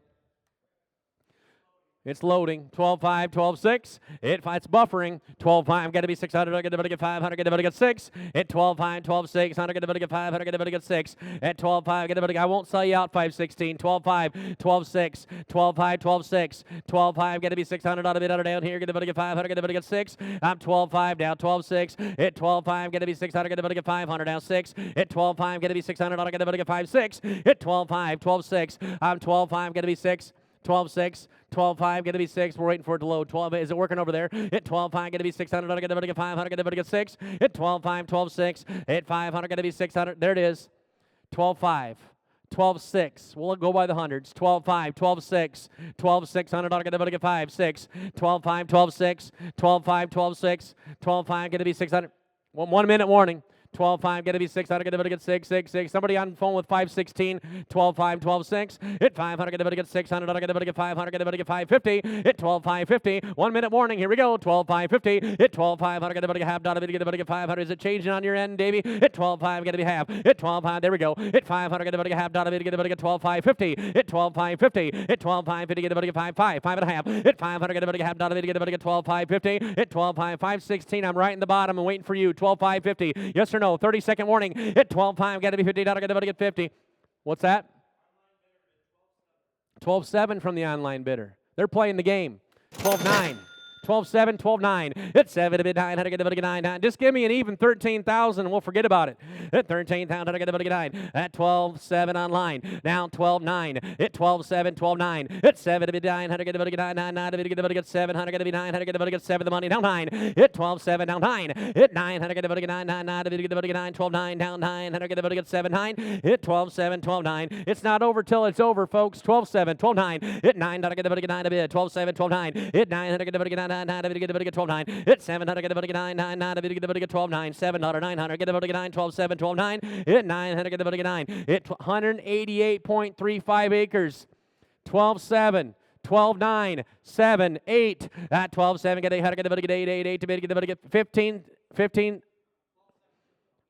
It's loading. 12.5, 12.6. It's buffering. 12.5, get to be 600. Get everybody get 500. Get everybody get 6. At 12.5, 12.6. Get everybody get 500. Get everybody get 6. At 12.5, get everybody. I won't sell you out 5.16. 12.5, 12.6. 12.5, 12.6. 12.5, get to be 600. Out of it, out of down here. Get everybody get 500. Get everybody get 6. I'm 12.5 down. 12.6. At 12.5, get to be 600. Get everybody get 500. Down 6. At 12.5, get to be 600. Get everybody get 5.6. At 12.5, 12.6. I'm 12.5. Get to be 6. 12.6, 12.5, going to be 6. We're waiting for it to load. 12, is it working over there? Hit 12.5, going to be 600. Going to get 500. Going to get 6. Hit 12.5, 12.6. Hit 500. Going to be 600. There it is. 12.5. 12.6. We'll go by the hundreds. 12.5, 12.6, 12.600. Going to get 5.6. 12.5, 12.6, 12.5, 12.6, 12.5. Going to be 600. 1 minute warning. 12.5, going to be 600, going to get 6, 6, 6. Somebody on the phone with 5.16, 12.5, 12.6. Hit 500, going to get 600, going to get 500, going to get 550. Hit 12.5, 50. 1 minute warning, here we go. 12.5, 50. Hit 12.500, going to get half dot of it, going to get 500. Is it changing on your end, Davey? Hit 12.5, going to be half. Hit 12.5, there we go. Hit 500, going to get half dot of it, going to get 12.5, 50. Hit 12.5, 50. Hit 12.5, 50, going to get 5.5, 5.5. Hit 500, going to get half dot of it, going to get 12.5, 50. Hit 12.5, 5.16. I'm right in the bottom and waiting for you. 12.5, 50. Yes or no? 30-second warning. Hit 12.5, got to be 50, got to get 50. What's that? 12.7 from the online bidder. They're playing the game. 12.9. 12.7, 12.9. Hit 7 to bid 9. How to get the 9. Just give me an even 13,000 and we'll forget about it. Hit 13,000. How to get the 9. At 12.7 online. Now 12.9. Hit 12.7, 12.9. Hit 7 to bid 9. How to get the 9. 9 to get 7. How to get the 9. How to get the 7. The money down 9. Hit 12.7 down 9. Hit 9. How to get the 9. 9 to get the 9. 12.9 down 9. How to get the 7. 9. Hit 12.7, 12.9. It's not over till it's over, folks. 12.7, 12.9. Hit 9. How to get the 9 to bid. 12.7, 12.9. Hit 9. How to get the 9. 9 to get the 12.9. Hit 7. How to get the 9. 9 to get the 12.9. 7 900 get the 9. 12.7, 12.9. Hit 9. How to get the 9. Hit 188.35 acres. 12.7. 12.9, 7, 8. At 12.7, get 8. How to get the 8, 8, 8 to bid, get the 15, 15.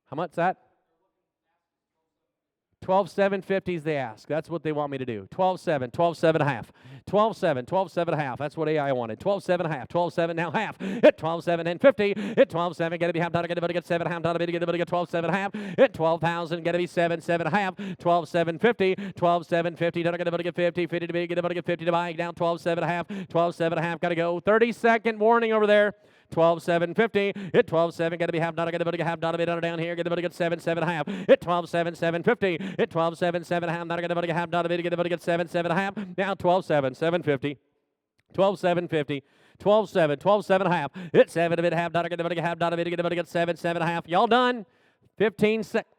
How much is that? 12,750 is they ask. That's what they want me to do. 12.7, 12.7.5. 12.7, 12.7.5. That's what AI wanted. 12.7.5. 12.7 now half. Hit 12.7 and 50. Hit 12.7. Get to be half. Get to get 7 half. Get to get 12.7.5. Hit 12,000. Get to be 7, 7.5. 12.750. 12.750. Get to get 50. 50 to be. Get to get 50 to buy. Down 12.7.5. 12.7.5. Got to go. 30-second warning over there. 12.750. Hit 12.7. Got to be half dot. Get to get half dot of it down here. Get to get 7, 7.5. Hit 12.7, 750. Hit 12.7, 7.5. Get to get half dot of it. Get to get 7, 7.5. Now 12.7, 750. 12.750. 12.7, 12.7.5. Hit 7 of it. Half dot. Get to get half dot of it. Get to get 7, 7.5. Y'all done? 15 seconds.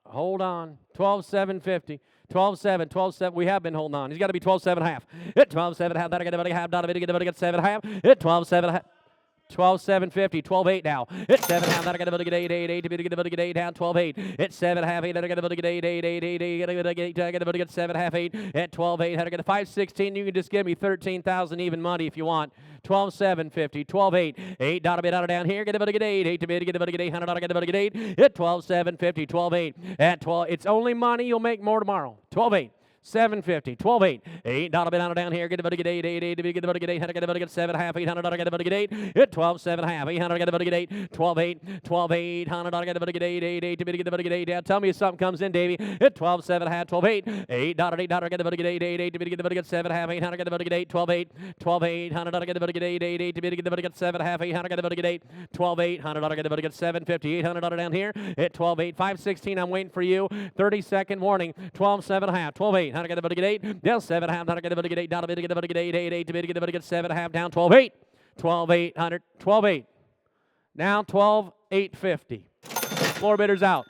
Hold on. 12.750. 12.7, 12.7. We have been holding on. He's got to be 12.7.5. Hit 12.7 half dot. Get to get half dot of it. Get to get 7.5. Hit 12.7. 12.750, 12.8 now. Hit 7 half. That I got to get 8, 8, 8 to be to get 8 down 12.8. Hit 7 half 8. I got to get 8, 8, 8, 8, 8. I got to get 7 half 8 at 12.8. How to get a 5.16? You can just give me 13,000 even money if you want. 12.750, 12.8. 8 dot a bit out of down here. Get to get 8. 8 to bid. Get to get 800. Get to get 8. Hit 12.750, 12.8 at 12. It's only money. You'll make more tomorrow. 12.8. 750, 12.8, $8 bid on it down here. Get the buddy, get 8, get the buddy, get 800, get the buddy, get 7.5, $800, get the buddy, get 8, hit 12, 7.5, $800, get the buddy, get 8, 12.8, 12.8, $100, get the buddy, get 8, to get the buddy, get 8. Yeah, tell me if something comes in, Davey. Hit 12, 7.5, 12.8, $8, get the buddy, get 8, to get the buddy, get 7.5, $800, get the buddy, get 8, 12.8, 12.8, $100, get the buddy, get 8, to get the buddy, get 7.5, $800, get the buddy, get 8, 12.8, $100, get the buddy, get 750, $800 down here. Hit 12.8, 516, I'm waiting for you. 30-second warning, 12, 7.5, 12.8, $100, get the buddy, get 8, down 7.5, $100, get the buddy, get 8, down a bit, get the buddy, get 8, to get the buddy, get 7.5, down 12.8, 12.8, 100, 12.8, now 12.850. Floor bidders out.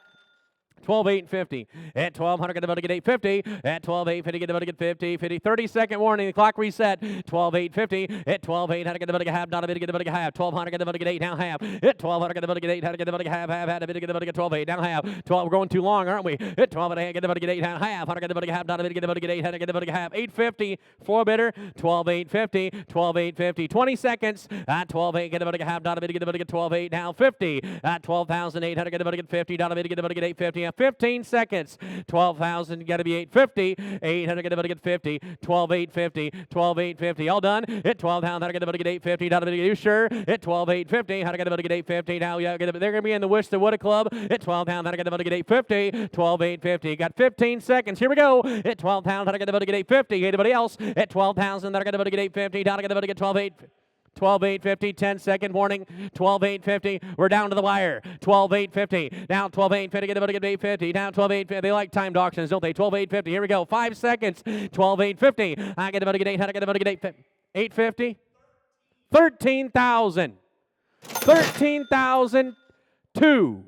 12.850. At 1200, get the buddy, get 850. At 12.850, get the buddy, get 50. 30-second warning. The clock reset. 12.850. At 12.800, get the buddy, get half. Down a bit, get the buddy, get half. 1200, get the buddy, get 8. Down half. At 1200, get the buddy, get 8. How to get the buddy, half. Had a bit, get the buddy, get 12.8. Down half. 12. We're going too long, aren't we? At 12.5, get the buddy, get 8. Down half. How to get the buddy, half. Down a bit, get the buddy, get 8. How to get the buddy, get half. 850. Floor bidder. 12.850. 12.850. 20 seconds. At 12.8, get the buddy, get half. Down a bit, get the buddy, get 12.8. Down 50. At 12,800, get the buddy, get 50. Down a bit, get the buddy, get 850. 15 seconds. 12,000, got to be 850. 800, get the buddy, get 50. 12,850. 12,850. All done. Hit 12,000, how to get the buddy, get 850. Down a bit, you sure? Hit 12,850. How to get the buddy, get 850. Now, yeah, they're going to be in the Wish the Woulda Club. Hit 12,000, how to get the buddy, get 850. 12,850. Got 15 seconds. Here we go. Hit 12,000, how to get the buddy, get 850. Anybody else? Hit 12,000, how to get the buddy, get 850. Down to get the buddy, get 12,850. 12.850, 10-second warning. 12.850, we're down to the wire. 12.850, down 12.850, get the buddy, get 850. Down 12.850, they like timed auctions, don't they? 12.850, here we go, 5 seconds. 12.850, I get the buddy, get 800, get the buddy, get 850. 850, 13,000. 13,002.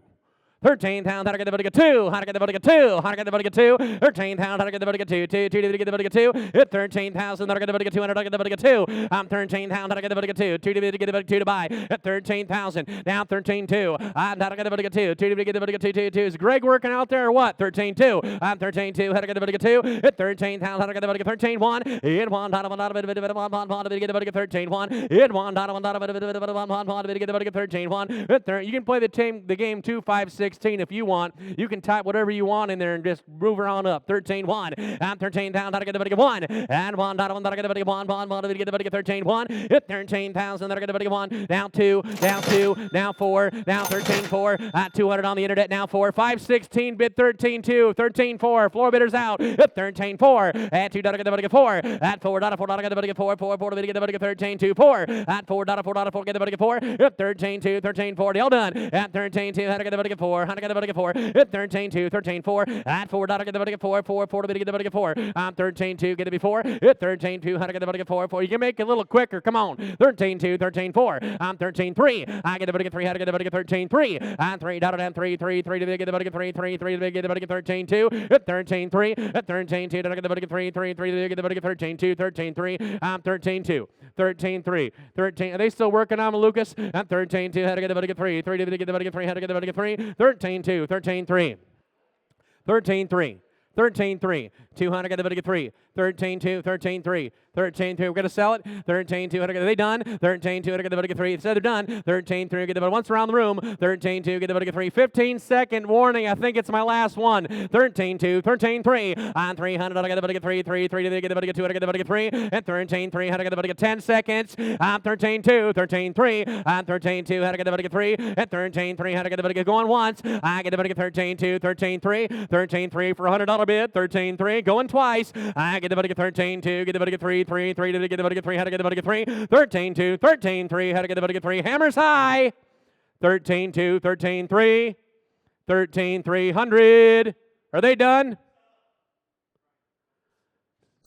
13,000, how to get the buddy, get 2. How to get the buddy, get 2. How to get the buddy, get 2. 13,000, how to get the buddy, get 2. 2 to get the buddy, get 2. Hit 13,000, how to get the buddy, get 2. How to get the buddy, get 2. I'm 13,000, how to get the buddy, get 2. 2 to get the buddy, 2 to buy. At 13,000, now 13,2. I'm how to get the buddy, get 2. 2 to get the buddy, get 2. 2. Is Greg working out there or what? 13,2. I'm 13,2, how to get the buddy, get 2. Hit 13,000, how to get the buddy, get 13,1. Hit 1, get the buddy, get 13,1. Hit 1, get the buddy, get 13,1. You can play the game 2, 5, 6. If you want. You can type whatever you want in there and just move her on up. 13-1. And 13,000. How to get the buddy, get 1. And 1. How to get the buddy, get 1. 1. To get the buddy, get 13-1. Hit 13,000. How to get the buddy, get 1. Down 2. Down 2. Now 4. Now 13-4. At 200 on the internet. Now 4. 516 bid 13-2. 13-4. Floor bidders out. Hit 13-4. At 2. Get the buddy, get 4. At 4. 4. Get the buddy, get 4. 4. To get the buddy, get 13-2. 4. At 4. 4. Get the buddy, get 4. Hit 13-2. 13-4. All done. At 13-2. How to get the buddy, get 4. How to get the buddy, get 4. Hit 13-2. 13-4. At 4. Get the buddy, get 4. 4. To get the buddy, get 4. I'm 13-2. Get it before. Hit 13-2. How to get the buddy, get 4. 4. You can make it a little quicker. Come on. 13-2. 13-4. I'm 13-3. I get the buddy, get 3. How to get the buddy, get 13-3. I'm 3. Down 3. 3. To get the buddy, get 3. 3. To get the buddy, get 13-2. Hit 13-3. Hit 13-2. To get the buddy, get 3. 3. To get the buddy, get 13-2. 13-3. I'm 13-2. 13-3. 13. Are they still working on Lucas? I'm 13-2. How to get the buddy, get 3. 3. To get the buddy, get 3. How to get the buddy, get 3. 13-2. 13-3. 13-3. 13-3. 200, get the buddy, get 3. 13-2. 13-3. 13-2. We're going to sell it. 13-2. Are they done? 13-2. Get the buddy, get 3. It said they're done. 13-3. Get the buddy. Once around the room. 13-2. Get the buddy, get 3. 15-second warning. I think it's my last one. 13-2. 13-3. On 300. I get the buddy, get 3. 3. To get the buddy, get 2. I get the buddy, get 3. And 13-3. How to get the buddy, get 10 seconds. I'm 13-2. 13-3. I'm 13-2. How to get the buddy, get 3. And 13-3. How to get the buddy, get going once. I get the buddy, get 13-2. 13-3. 13-3 for $100 bid. 13-3. Going twice. I get the buddy, get 13-2. Get the buddy, get 3. 3 to get the buddy, get 3. How to get the buddy, get 3. 13-2. 13-3. How to get the buddy, get 3. Hammers high. 13-2. 13-3. 13-300. Are they done?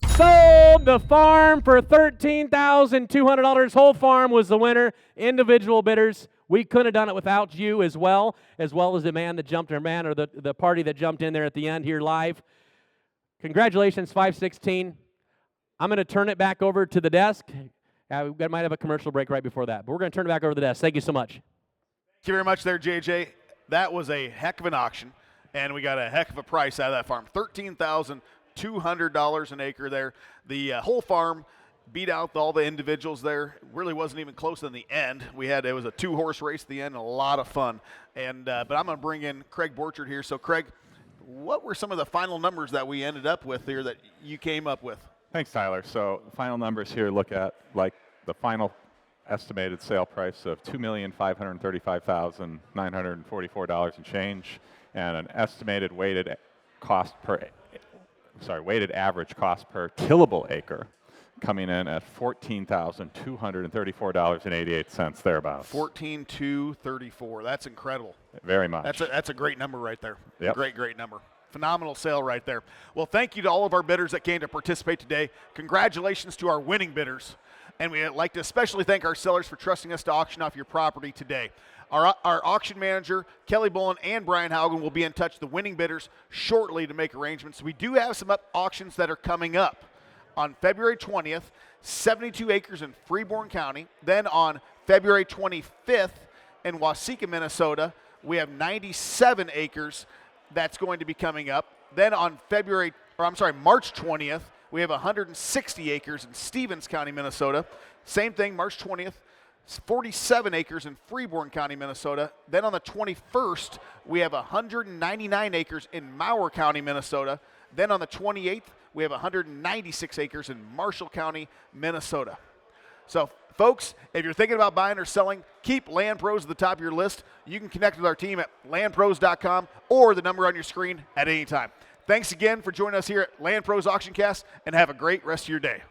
Sold the farm for $13,200. Whole farm was the winner. Individual bidders. We couldn't have done it without you as well as the man that jumped, or the party that jumped in there at the end here live. Congratulations, 516. I'm going to turn it back over to the desk. We might have a commercial break right before that, but we're going to turn it back over to the desk. Thank you so much. Thank you very much there, JJ. That was a heck of an auction, and we got a heck of a price out of that farm. $13,200 an acre there. The whole farm beat out all the individuals there. It really wasn't even close in the end. It was a 2-horse race at the end, a lot of fun. And but I'm going to bring in Craig Borchard here. So, Craig, What were some of the final numbers that we ended up with here that you came up with? Thanks, Tyler. So the final numbers here look at like the final estimated sale price of $2,535,944 and change, and an estimated weighted average cost per tillable acre coming in at $14,234.88 thereabouts. 14,234. That's incredible. Very much. That's a great number right there. Yep. Great number. Phenomenal sale right there. Well, thank you to all of our bidders that came to participate today. Congratulations to our winning bidders. And we'd like to especially thank our sellers for trusting us to auction off your property today. Our auction manager, Kelly Bullen and Brian Haugen, will be in touch with the winning bidders shortly to make arrangements. We do have some auctions that are coming up. On February 20th, 72 acres in Freeborn County. Then on February 25th in Waseca, Minnesota, we have 97 acres that's going to be coming up. Then on March 20th, we have 160 acres in Stevens County, Minnesota. Same thing, March 20th, 47 acres in Freeborn County, Minnesota. Then on the 21st, we have 199 acres in Mower County, Minnesota. Then on the 28th, we have 196 acres in Marshall County, Minnesota. So, folks, if you're thinking about buying or selling, keep LandProz at the top of your list. You can connect with our team at landproz.com or the number on your screen at any time. Thanks again for joining us here at LandProz AuctionCast, and have a great rest of your day.